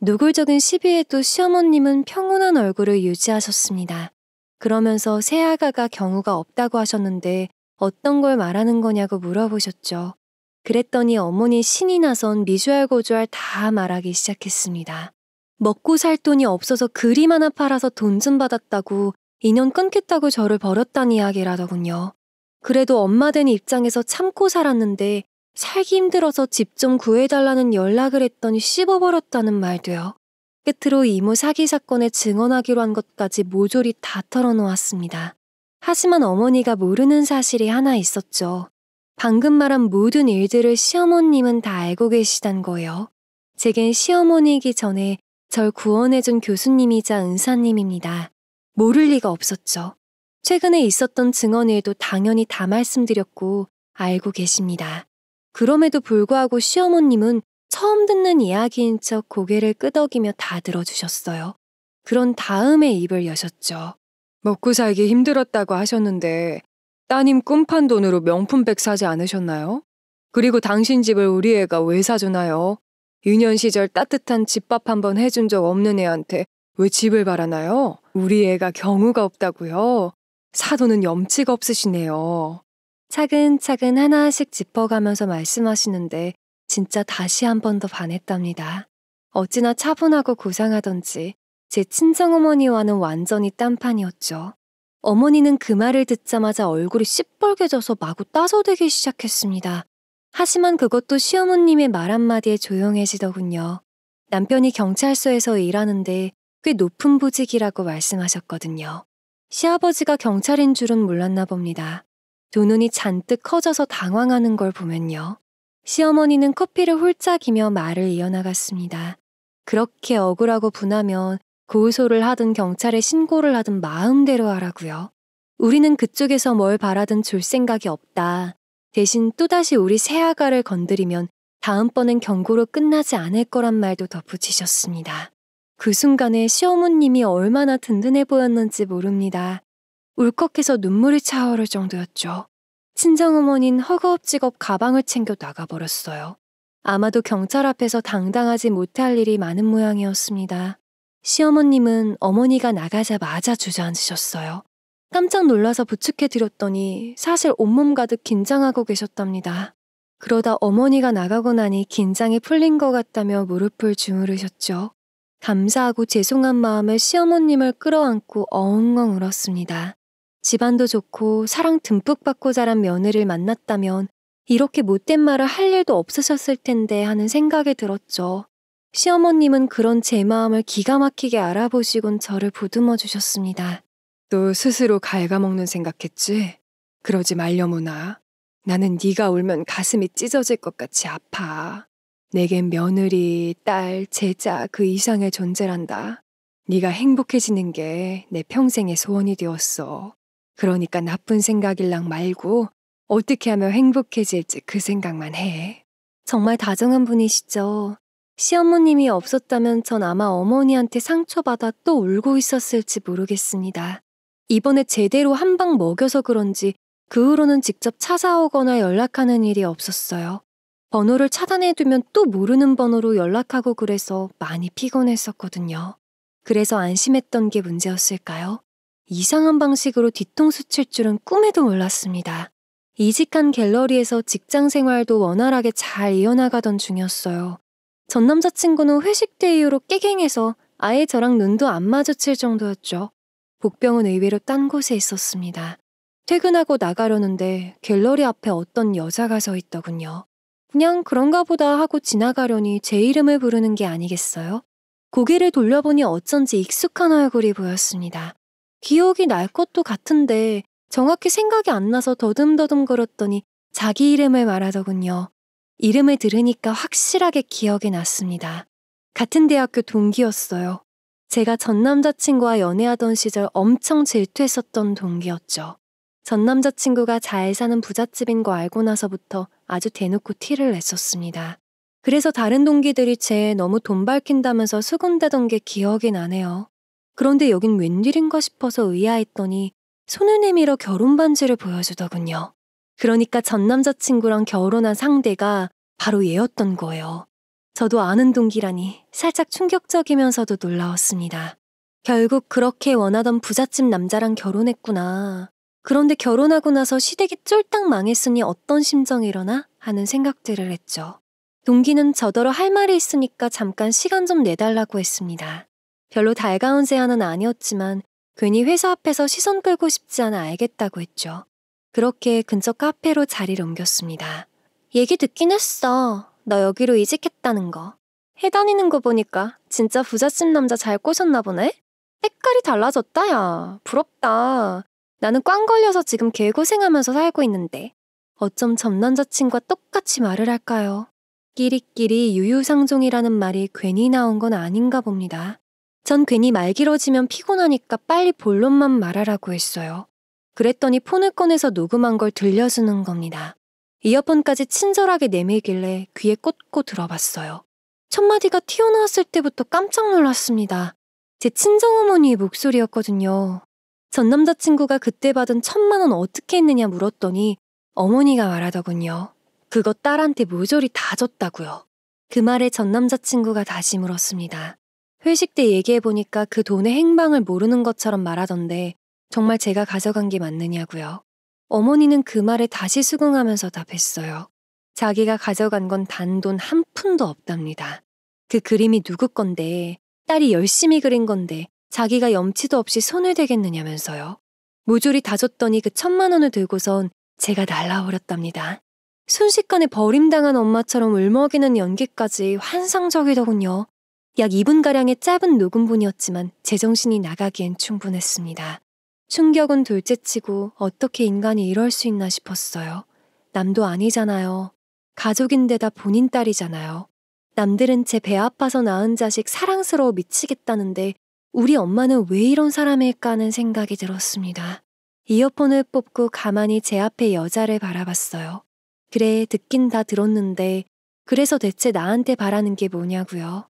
노골적인 시비에도 시어머님은 평온한 얼굴을 유지하셨습니다. 그러면서 새아가가 경우가 없다고 하셨는데 어떤 걸 말하는 거냐고 물어보셨죠. 그랬더니 어머니 신이 나선 미주알 고주알 다 말하기 시작했습니다. 먹고 살 돈이 없어서 그림 하나 팔아서 돈 좀 받았다고 인연 끊겠다고 저를 버렸다는 이야기라더군요. 그래도 엄마 된 입장에서 참고 살았는데 살기 힘들어서 집 좀 구해달라는 연락을 했더니 씹어버렸다는 말도요. 끝으로 이모 사기 사건에 증언하기로 한 것까지 모조리 다 털어놓았습니다. 하지만 어머니가 모르는 사실이 하나 있었죠. 방금 말한 모든 일들을 시어머님은 다 알고 계시단 거예요. 제겐 시어머니이기 전에 절 구원해준 교수님이자 은사님입니다. 모를 리가 없었죠. 최근에 있었던 증언일도 당연히 다 말씀드렸고 알고 계십니다. 그럼에도 불구하고 시어머님은 처음 듣는 이야기인 척 고개를 끄덕이며 다 들어주셨어요. 그런 다음에 입을 여셨죠. 먹고 살기 힘들었다고 하셨는데 따님 꿈판 돈으로 명품백 사지 않으셨나요? 그리고 당신 집을 우리 애가 왜 사주나요? 유년 시절 따뜻한 집밥 한번 해준 적 없는 애한테 왜 집을 바라나요? 우리 애가 경우가 없다고요? 사돈은 염치가 없으시네요. 차근차근 하나씩 짚어가면서 말씀하시는데 진짜 다시 한 번 더 반했답니다. 어찌나 차분하고 고상하던지 제 친정어머니와는 완전히 딴판이었죠. 어머니는 그 말을 듣자마자 얼굴이 시뻘개져서 마구 따서대기 시작했습니다. 하지만 그것도 시어머님의 말 한마디에 조용해지더군요. 남편이 경찰서에서 일하는데 꽤 높은 보직이라고 말씀하셨거든요. 시아버지가 경찰인 줄은 몰랐나 봅니다. 두 눈이 잔뜩 커져서 당황하는 걸 보면요. 시어머니는 커피를 홀짝이며 말을 이어나갔습니다. 그렇게 억울하고 분하면 고소를 하든 경찰에 신고를 하든 마음대로 하라고요. 우리는 그쪽에서 뭘 바라든 줄 생각이 없다. 대신 또다시 우리 새아가를 건드리면 다음번엔 경고로 끝나지 않을 거란 말도 덧붙이셨습니다. 그 순간에 시어머님이 얼마나 든든해 보였는지 모릅니다. 울컥해서 눈물이 차오를 정도였죠. 친정어머니는 허겁지겁 가방을 챙겨 나가버렸어요. 아마도 경찰 앞에서 당당하지 못할 일이 많은 모양이었습니다. 시어머님은 어머니가 나가자마자 주저앉으셨어요. 깜짝 놀라서 부축해드렸더니 사실 온몸 가득 긴장하고 계셨답니다. 그러다 어머니가 나가고 나니 긴장이 풀린 것 같다며 무릎을 주무르셨죠. 감사하고 죄송한 마음에 시어머님을 끌어안고 엉엉 울었습니다. 집안도 좋고 사랑 듬뿍 받고 자란 며느리를 만났다면 이렇게 못된 말을 할 일도 없으셨을 텐데 하는 생각이 들었죠. 시어머님은 그런 제 마음을 기가 막히게 알아보시곤 저를 보듬어 주셨습니다. 또 스스로 갉아먹는 생각했지? 그러지 말려무나. 나는 네가 울면 가슴이 찢어질 것 같이 아파. 내겐 며느리, 딸, 제자 그 이상의 존재란다. 네가 행복해지는 게 내 평생의 소원이 되었어. 그러니까 나쁜 생각일랑 말고 어떻게 하면 행복해질지 그 생각만 해. 정말 다정한 분이시죠. 시어머님이 없었다면 전 아마 어머니한테 상처받아 또 울고 있었을지 모르겠습니다. 이번에 제대로 한 방 먹여서 그런지 그 후로는 직접 찾아오거나 연락하는 일이 없었어요. 번호를 차단해두면 또 모르는 번호로 연락하고 그래서 많이 피곤했었거든요. 그래서 안심했던 게 문제였을까요? 이상한 방식으로 뒤통수 칠 줄은 꿈에도 몰랐습니다. 이직한 갤러리에서 직장 생활도 원활하게 잘 이어나가던 중이었어요. 전 남자친구는 회식 때 이후로 깨갱해서 아예 저랑 눈도 안 마주칠 정도였죠. 복병은 의외로 딴 곳에 있었습니다. 퇴근하고 나가려는데 갤러리 앞에 어떤 여자가 서 있더군요. 그냥 그런가 보다 하고 지나가려니 제 이름을 부르는 게 아니겠어요? 고개를 돌려보니 어쩐지 익숙한 얼굴이 보였습니다. 기억이 날 것도 같은데 정확히 생각이 안 나서 더듬더듬 걸었더니 자기 이름을 말하더군요. 이름을 들으니까 확실하게 기억이 났습니다. 같은 대학교 동기였어요. 제가 전 남자친구와 연애하던 시절 엄청 질투했었던 동기였죠. 전 남자친구가 잘 사는 부잣집인 거 알고 나서부터 아주 대놓고 티를 냈었습니다. 그래서 다른 동기들이 쟤 너무 돈 밝힌다면서 수군대던 게 기억이 나네요. 그런데 여긴 웬일인가 싶어서 의아했더니 손을 내밀어 결혼 반지를 보여주더군요. 그러니까 전 남자친구랑 결혼한 상대가 바로 얘였던 거예요. 저도 아는 동기라니 살짝 충격적이면서도 놀라웠습니다. 결국 그렇게 원하던 부잣집 남자랑 결혼했구나. 그런데 결혼하고 나서 시댁이 쫄딱 망했으니 어떤 심정이려나 하는 생각들을 했죠. 동기는 저더러 할 말이 있으니까 잠깐 시간 좀 내달라고 했습니다. 별로 달가운 제안은 아니었지만 괜히 회사 앞에서 시선 끌고 싶지 않아 알겠다고 했죠. 그렇게 근처 카페로 자리를 옮겼습니다. 얘기 듣긴 했어. 너 여기로 이직했다는 거. 해 다니는 거 보니까 진짜 부잣집 남자 잘 꼬셨나 보네? 색깔이 달라졌다 야. 부럽다. 나는 꽝 걸려서 지금 개고생하면서 살고 있는데 어쩜 전 남자친구와 똑같이 말을 할까요? 끼리끼리 유유상종이라는 말이 괜히 나온 건 아닌가 봅니다. 전 괜히 말 길어지면 피곤하니까 빨리 본론만 말하라고 했어요. 그랬더니 폰을 꺼내서 녹음한 걸 들려주는 겁니다. 이어폰까지 친절하게 내밀길래 귀에 꽂고 들어봤어요. 첫 마디가 튀어나왔을 때부터 깜짝 놀랐습니다. 제 친정어머니의 목소리였거든요. 전 남자친구가 그때 받은 1,000만 원 어떻게 했느냐 물었더니 어머니가 말하더군요. 그거 딸한테 모조리 다 줬다고요. 그 말에 전 남자친구가 다시 물었습니다. 회식 때 얘기해보니까 그 돈의 행방을 모르는 것처럼 말하던데 정말 제가 가져간 게 맞느냐고요. 어머니는 그 말에 다시 수긍하면서 답했어요. 자기가 가져간 건 단돈 한 푼도 없답니다. 그 그림이 누구 건데 딸이 열심히 그린 건데 자기가 염치도 없이 손을 대겠느냐면서요. 모조리 다 줬더니 그 1,000만 원을 들고선 제가 날라버렸답니다. 순식간에 버림당한 엄마처럼 울먹이는 연기까지 환상적이더군요. 약 2분가량의 짧은 녹음본이었지만 제정신이 나가기엔 충분했습니다. 충격은 둘째치고 어떻게 인간이 이럴 수 있나 싶었어요. 남도 아니잖아요. 가족인데다 본인 딸이잖아요. 남들은 제 배 아파서 낳은 자식 사랑스러워 미치겠다는데 우리 엄마는 왜 이런 사람일까 하는 생각이 들었습니다. 이어폰을 뽑고 가만히 제 앞에 여자를 바라봤어요. 그래, 듣긴 다 들었는데 그래서 대체 나한테 바라는 게 뭐냐고요.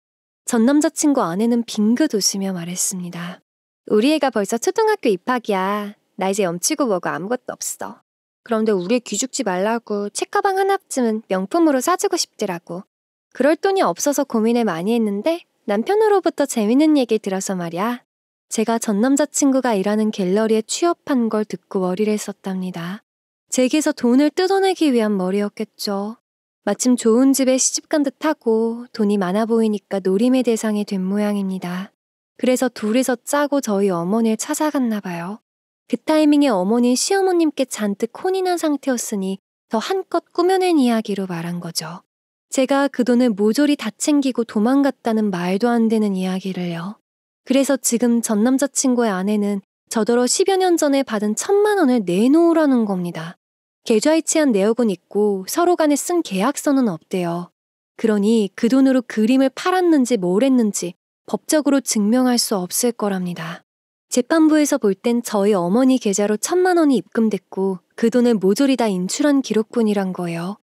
전 남자친구 아내는 빙긋 웃으며 말했습니다. 우리 애가 벌써 초등학교 입학이야. 나 이제 염치고 뭐고 아무것도 없어. 그런데 우리 애 기죽지 말라고 책가방 하나쯤은 명품으로 사주고 싶더라고. 그럴 돈이 없어서 고민을 많이 했는데 남편으로부터 재밌는 얘기 들어서 말이야. 제가 전 남자친구가 일하는 갤러리에 취업한 걸 듣고 머리를 썼답니다. 제게서 돈을 뜯어내기 위한 머리였겠죠. 마침 좋은 집에 시집간 듯하고 돈이 많아 보이니까 노림의 대상이 된 모양입니다. 그래서 둘이서 짜고 저희 어머니를 찾아갔나 봐요. 그 타이밍에 어머니는 시어머님께 잔뜩 혼이 난 상태였으니 더 한껏 꾸며낸 이야기로 말한 거죠. 제가 그 돈을 모조리 다 챙기고 도망갔다는 말도 안 되는 이야기를요. 그래서 지금 전 남자친구의 아내는 저더러 10여 년 전에 받은 1,000만 원을 내놓으라는 겁니다. 계좌이체한 내역은 있고 서로 간에 쓴 계약서는 없대요. 그러니 그 돈으로 그림을 팔았는지 뭘 했는지 법적으로 증명할 수 없을 거랍니다. 재판부에서 볼 땐 저희 어머니 계좌로 1,000만 원이 입금됐고 그 돈을 모조리 다 인출한 기록뿐이란 거예요.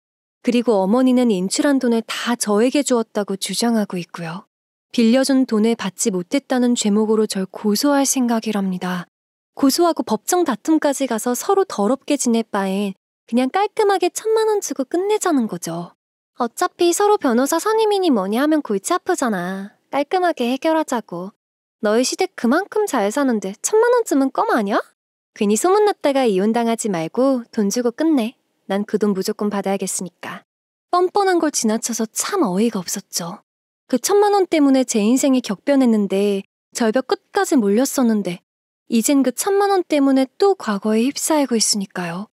그리고 어머니는 인출한 돈을 다 저에게 주었다고 주장하고 있고요. 빌려준 돈을 받지 못했다는 죄목으로 절 고소할 생각이랍니다. 고소하고 법정 다툼까지 가서 서로 더럽게 지낼 바엔 그냥 깔끔하게 1,000만 원 주고 끝내자는 거죠. 어차피 서로 변호사 선임이니 뭐니 하면 골치 아프잖아. 깔끔하게 해결하자고. 너희 시댁 그만큼 잘 사는데 1,000만 원쯤은 껌 아니야? 괜히 소문났다가 이혼당하지 말고 돈 주고 끝내. 난 그 돈 무조건 받아야겠으니까. 뻔뻔한 걸 지나쳐서 참 어이가 없었죠. 그 1,000만 원 때문에 제 인생이 격변했는데 절벽 끝까지 몰렸었는데 이젠 그 1,000만 원 때문에 또 과거에 휩싸이고 있으니까요.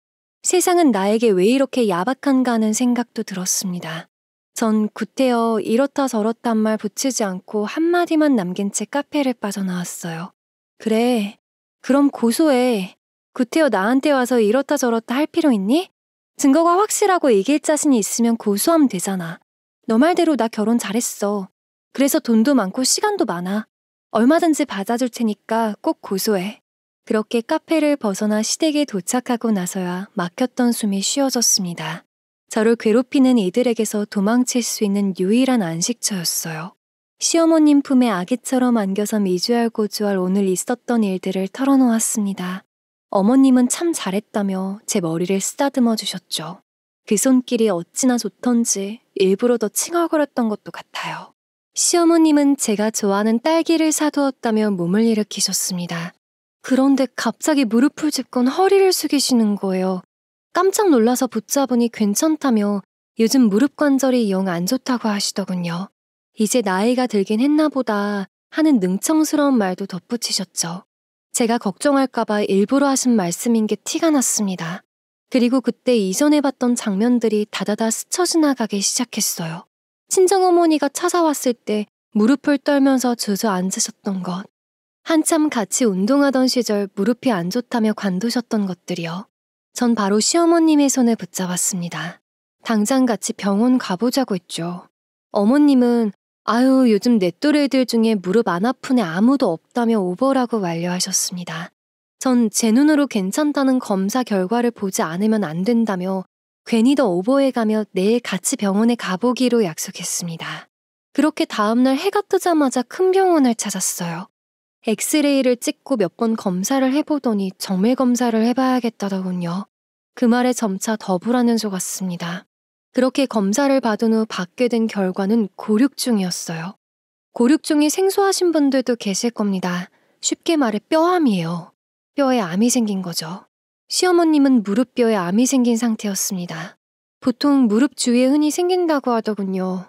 세상은 나에게 왜 이렇게 야박한가 하는 생각도 들었습니다. 전 구태여 이렇다 저렇다 한 말 붙이지 않고 한마디만 남긴 채 카페를 빠져나왔어요. 그래, 그럼 고소해. 구태여 나한테 와서 이렇다 저렇다 할 필요 있니? 증거가 확실하고 이길 자신이 있으면 고소하면 되잖아. 너 말대로 나 결혼 잘했어. 그래서 돈도 많고 시간도 많아. 얼마든지 받아줄 테니까 꼭 고소해. 그렇게 카페를 벗어나 시댁에 도착하고 나서야 막혔던 숨이 쉬어졌습니다. 저를 괴롭히는 이들에게서 도망칠 수 있는 유일한 안식처였어요. 시어머님 품에 아기처럼 안겨서 미주알고주알 오늘 있었던 일들을 털어놓았습니다. 어머님은 참 잘했다며 제 머리를 쓰다듬어 주셨죠. 그 손길이 어찌나 좋던지 일부러 더 칭얼거렸던 것도 같아요. 시어머님은 제가 좋아하는 딸기를 사두었다며 몸을 일으키셨습니다. 그런데 갑자기 무릎을 짚곤 허리를 숙이시는 거예요. 깜짝 놀라서 붙잡으니 괜찮다며 요즘 무릎 관절이 영 안 좋다고 하시더군요. 이제 나이가 들긴 했나 보다 하는 능청스러운 말도 덧붙이셨죠. 제가 걱정할까봐 일부러 하신 말씀인 게 티가 났습니다. 그리고 그때 이전에 봤던 장면들이 다다다 스쳐 지나가기 시작했어요. 친정어머니가 찾아왔을 때 무릎을 떨면서 주저앉으셨던 것. 한참 같이 운동하던 시절 무릎이 안 좋다며 관두셨던 것들이요. 전 바로 시어머님의 손을 붙잡았습니다. 당장 같이 병원 가보자고 했죠. 어머님은 아유 요즘 내 또래 애들 중에 무릎 안 아픈 애 아무도 없다며 오버라고 완료하셨습니다. 전 제 눈으로 괜찮다는 검사 결과를 보지 않으면 안 된다며 괜히 더 오버해가며 내일 같이 병원에 가보기로 약속했습니다. 그렇게 다음날 해가 뜨자마자 큰 병원을 찾았어요. 엑스레이를 찍고 몇 번 검사를 해보더니 정밀 검사를 해봐야겠다더군요. 그 말에 점차 더 불안은 속았습니다. 그렇게 검사를 받은 후 받게 된 결과는 고륙중이었어요. 고륙중이 생소하신 분들도 계실 겁니다. 쉽게 말해 뼈암이에요. 뼈에 암이 생긴 거죠. 시어머님은 무릎뼈에 암이 생긴 상태였습니다. 보통 무릎 주위에 흔히 생긴다고 하더군요.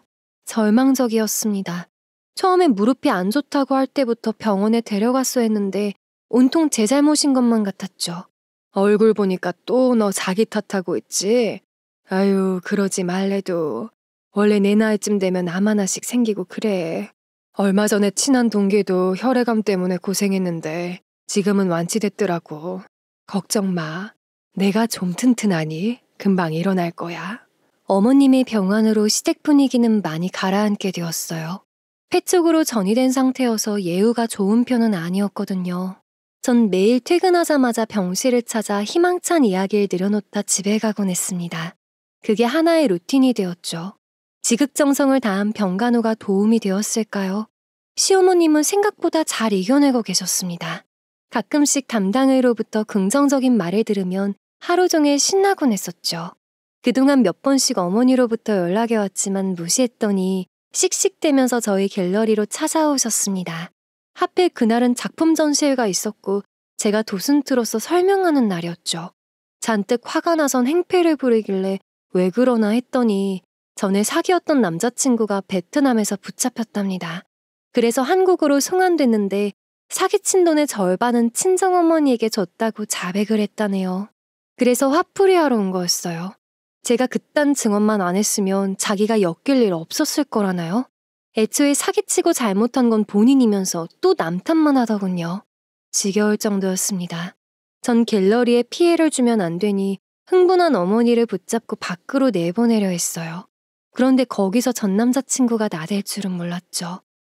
절망적이었습니다. 처음에 무릎이 안 좋다고 할 때부터 병원에 데려갔어 했는데 온통 제 잘못인 것만 같았죠. 얼굴 보니까 또 너 자기 탓하고 있지? 아유, 그러지 말래도. 원래 내 나이쯤 되면 암 하나씩 생기고 그래. 얼마 전에 친한 동기도 혈액암 때문에 고생했는데 지금은 완치됐더라고. 걱정 마. 내가 좀 튼튼하니 금방 일어날 거야. 어머님의 병환으로 시댁 분위기는 많이 가라앉게 되었어요. 폐 쪽으로 전이된 상태여서 예후가 좋은 편은 아니었거든요. 전 매일 퇴근하자마자 병실을 찾아 희망찬 이야기를 늘여놓다 집에 가곤 했습니다. 그게 하나의 루틴이 되었죠. 지극정성을 다한 병간호가 도움이 되었을까요? 시어머님은 생각보다 잘 이겨내고 계셨습니다. 가끔씩 담당의로부터 긍정적인 말을 들으면 하루 종일 신나곤 했었죠. 그동안 몇 번씩 어머니로부터 연락이 왔지만 무시했더니 씩씩대면서 저희 갤러리로 찾아오셨습니다. 하필 그날은 작품 전시회가 있었고 제가 도슨트로서 설명하는 날이었죠. 잔뜩 화가 나선 행패를 부리길래 왜 그러나 했더니 전에 사귀었던 남자친구가 베트남에서 붙잡혔답니다. 그래서 한국으로 송환됐는데 사기친 돈의 절반은 친정어머니에게 줬다고 자백을 했다네요. 그래서 화풀이 하러 온 거였어요. 제가 그딴 증언만 안 했으면 자기가 엮일 일 없었을 거라나요? 애초에 사기치고 잘못한 건 본인이면서 또 남 탓만 하더군요. 지겨울 정도였습니다. 전 갤러리에 피해를 주면 안 되니 흥분한 어머니를 붙잡고 밖으로 내보내려 했어요. 그런데 거기서 전 남자친구가 나댈 줄은 몰랐죠.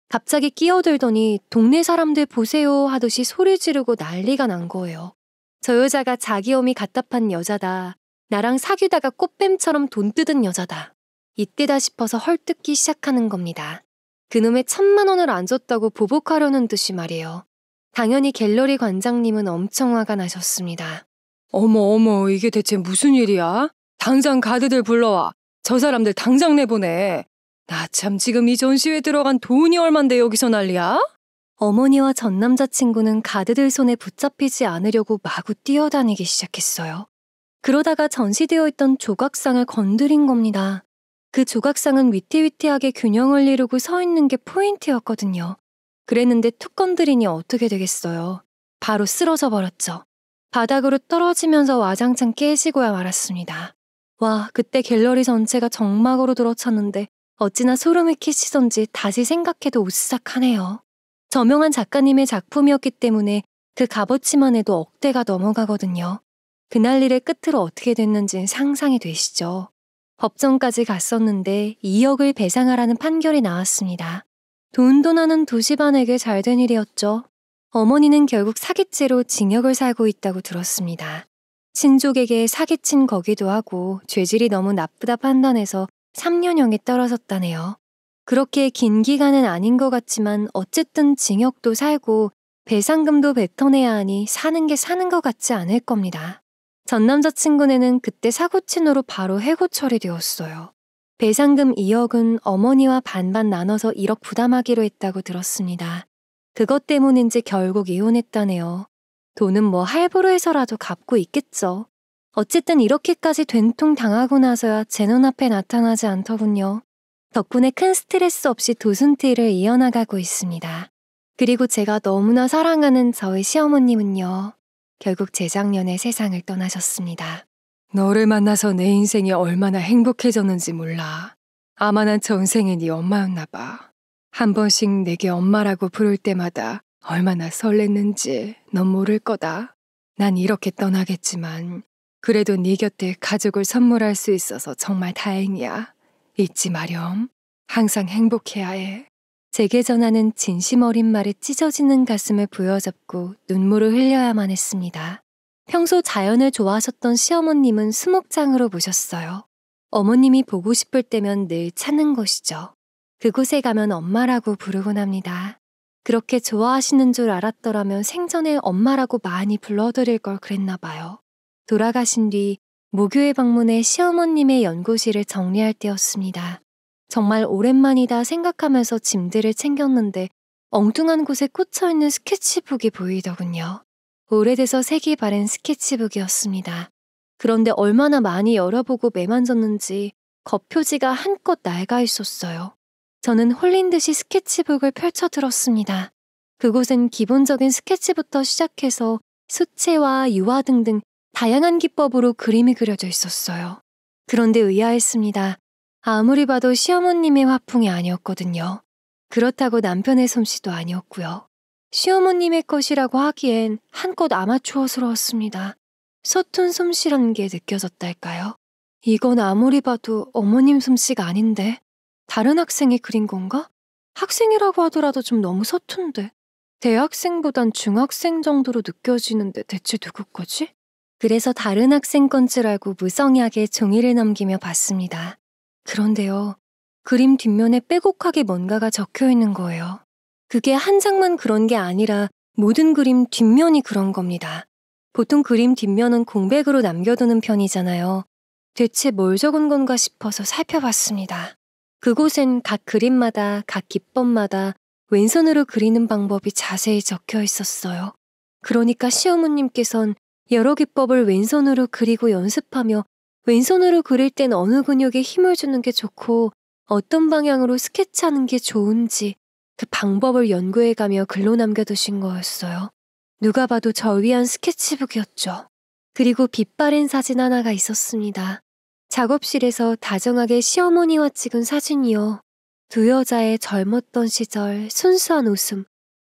갑자기 끼어들더니 동네 사람들 보세요 하듯이 소리 지르고 난리가 난 거예요. 저 여자가 자기 어미 갖다 판 여자다. 나랑 사귀다가 꽃뱀처럼 돈 뜯은 여자다. 이때다 싶어서 헐뜯기 시작하는 겁니다. 그놈의 1,000만 원을 안 줬다고 보복하려는 듯이 말이에요. 당연히 갤러리 관장님은 엄청 화가 나셨습니다. 어머, 이게 대체 무슨 일이야? 당장 가드들 불러와. 저 사람들 당장 내보내. 나 참 지금 이 전시회 들어간 돈이 얼만데 여기서 난리야? 어머니와 전 남자친구는 가드들 손에 붙잡히지 않으려고 마구 뛰어다니기 시작했어요. 그러다가 전시되어 있던 조각상을 건드린 겁니다. 그 조각상은 위태위태하게 균형을 이루고 서 있는 게 포인트였거든요. 그랬는데 툭 건드리니 어떻게 되겠어요. 바로 쓰러져 버렸죠. 바닥으로 떨어지면서 와장창 깨지고야 말았습니다. 와, 그때 갤러리 전체가 정막으로 들어찼는데 어찌나 소름이 끼치던지 다시 생각해도 오싹하네요. 저명한 작가님의 작품이었기 때문에 그 값어치만 해도 억대가 넘어가거든요. 그날 일의 끝으로 어떻게 됐는지 상상이 되시죠? 법정까지 갔었는데 2억을 배상하라는 판결이 나왔습니다. 돈도 나는 도시반에게 잘된 일이었죠. 어머니는 결국 사기죄로 징역을 살고 있다고 들었습니다. 친족에게 사기친 거기도 하고 죄질이 너무 나쁘다 판단해서 3년형에 떨어졌다네요. 그렇게 긴 기간은 아닌 것 같지만 어쨌든 징역도 살고 배상금도 뱉어내야 하니 사는 게 사는 것 같지 않을 겁니다. 전 남자친구네는 그때 사고친으로 바로 해고 처리되었어요. 배상금 2억은 어머니와 반반 나눠서 1억 부담하기로 했다고 들었습니다. 그것 때문인지 결국 이혼했다네요. 돈은 뭐 할부로 해서라도 갚고 있겠죠. 어쨌든 이렇게까지 된통 당하고 나서야 제 눈앞에 나타나지 않더군요. 덕분에 큰 스트레스 없이 도슨트를 이어나가고 있습니다. 그리고 제가 너무나 사랑하는 저의 시어머님은요. 결국 재작년에 세상을 떠나셨습니다. 너를 만나서 내 인생이 얼마나 행복해졌는지 몰라. 아마 난 전생에 네 엄마였나 봐. 한 번씩 내게 엄마라고 부를 때마다 얼마나 설렜는지 넌 모를 거다. 난 이렇게 떠나겠지만 그래도 네 곁에 가족을 선물할 수 있어서 정말 다행이야. 잊지 마렴. 항상 행복해야 해. 제게 전하는 진심 어린 말에 찢어지는 가슴을 부여잡고 눈물을 흘려야만 했습니다. 평소 자연을 좋아하셨던 시어머님은 수목장으로 모셨어요. 어머님이 보고 싶을 때면 늘 찾는 곳이죠. 그곳에 가면 엄마라고 부르곤 합니다. 그렇게 좋아하시는 줄 알았더라면 생전에 엄마라고 많이 불러드릴 걸 그랬나 봐요. 돌아가신 뒤 모교에 방문해 시어머님의 연구실을 정리할 때였습니다. 정말 오랜만이다 생각하면서 짐들을 챙겼는데 엉뚱한 곳에 꽂혀있는 스케치북이 보이더군요. 오래돼서 색이 바랜 스케치북이었습니다. 그런데 얼마나 많이 열어보고 매만졌는지 겉표지가 한껏 낡아 있었어요. 저는 홀린 듯이 스케치북을 펼쳐들었습니다. 그곳엔 기본적인 스케치부터 시작해서 수채화, 유화 등등 다양한 기법으로 그림이 그려져 있었어요. 그런데 의아했습니다. 아무리 봐도 시어머님의 화풍이 아니었거든요. 그렇다고 남편의 솜씨도 아니었고요. 시어머님의 것이라고 하기엔 한껏 아마추어스러웠습니다. 서툰 솜씨란 게 느껴졌달까요? 이건 아무리 봐도 어머님 솜씨가 아닌데 다른 학생이 그린 건가? 학생이라고 하더라도 좀 너무 서툰데 대학생보단 중학생 정도로 느껴지는데 대체 누구 거지? 그래서 다른 학생 건 줄 알고 무성의하게 종이를 넘기며 봤습니다. 그런데요, 그림 뒷면에 빼곡하게 뭔가가 적혀 있는 거예요. 그게 한 장만 그런 게 아니라 모든 그림 뒷면이 그런 겁니다. 보통 그림 뒷면은 공백으로 남겨두는 편이잖아요. 대체 뭘 적은 건가 싶어서 살펴봤습니다. 그곳엔 각 그림마다, 각 기법마다 왼손으로 그리는 방법이 자세히 적혀 있었어요. 그러니까 시어머님께선 여러 기법을 왼손으로 그리고 연습하며 왼손으로 그릴 땐 어느 근육에 힘을 주는 게 좋고 어떤 방향으로 스케치하는 게 좋은지 그 방법을 연구해가며 글로 남겨두신 거였어요. 누가 봐도 저 위한 스케치북이었죠. 그리고 빛바랜 사진 하나가 있었습니다. 작업실에서 다정하게 시어머니와 찍은 사진이요. 두 여자의 젊었던 시절 순수한 웃음,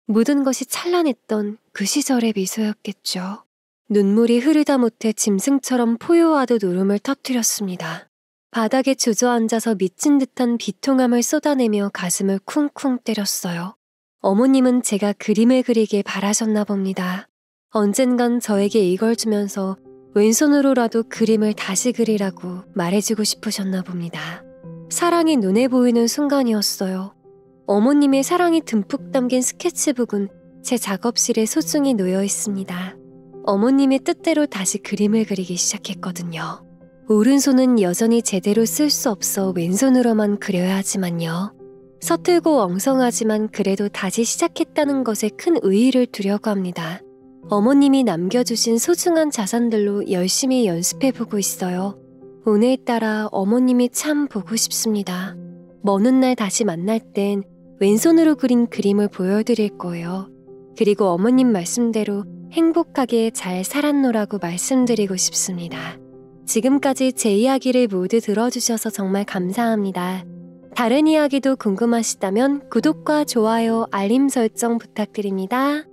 모든 것이 찬란했던 그 시절의 미소였겠죠. 눈물이 흐르다 못해 짐승처럼 포효하듯 울음을 터뜨렸습니다. 바닥에 주저앉아서 미친 듯한 비통함을 쏟아내며 가슴을 쿵쿵 때렸어요. 어머님은 제가 그림을 그리길 바라셨나 봅니다. 언젠간 저에게 이걸 주면서 왼손으로라도 그림을 다시 그리라고 말해주고 싶으셨나 봅니다. 사랑이 눈에 보이는 순간이었어요. 어머님의 사랑이 듬뿍 담긴 스케치북은 제 작업실에 소중히 놓여 있습니다. 어머님의 뜻대로 다시 그림을 그리기 시작했거든요. 오른손은 여전히 제대로 쓸 수 없어 왼손으로만 그려야 하지만요. 서툴고 엉성하지만 그래도 다시 시작했다는 것에 큰 의의를 두려고 합니다. 어머님이 남겨주신 소중한 자산들로 열심히 연습해보고 있어요. 오늘따라 어머님이 참 보고 싶습니다. 먼 훗날 다시 만날 땐 왼손으로 그린 그림을 보여드릴 거예요. 그리고 어머님 말씀대로 행복하게 잘 살았노라고 말씀드리고 싶습니다. 지금까지 제 이야기를 모두 들어주셔서 정말 감사합니다. 다른 이야기도 궁금하시다면 구독과 좋아요, 알림 설정 부탁드립니다.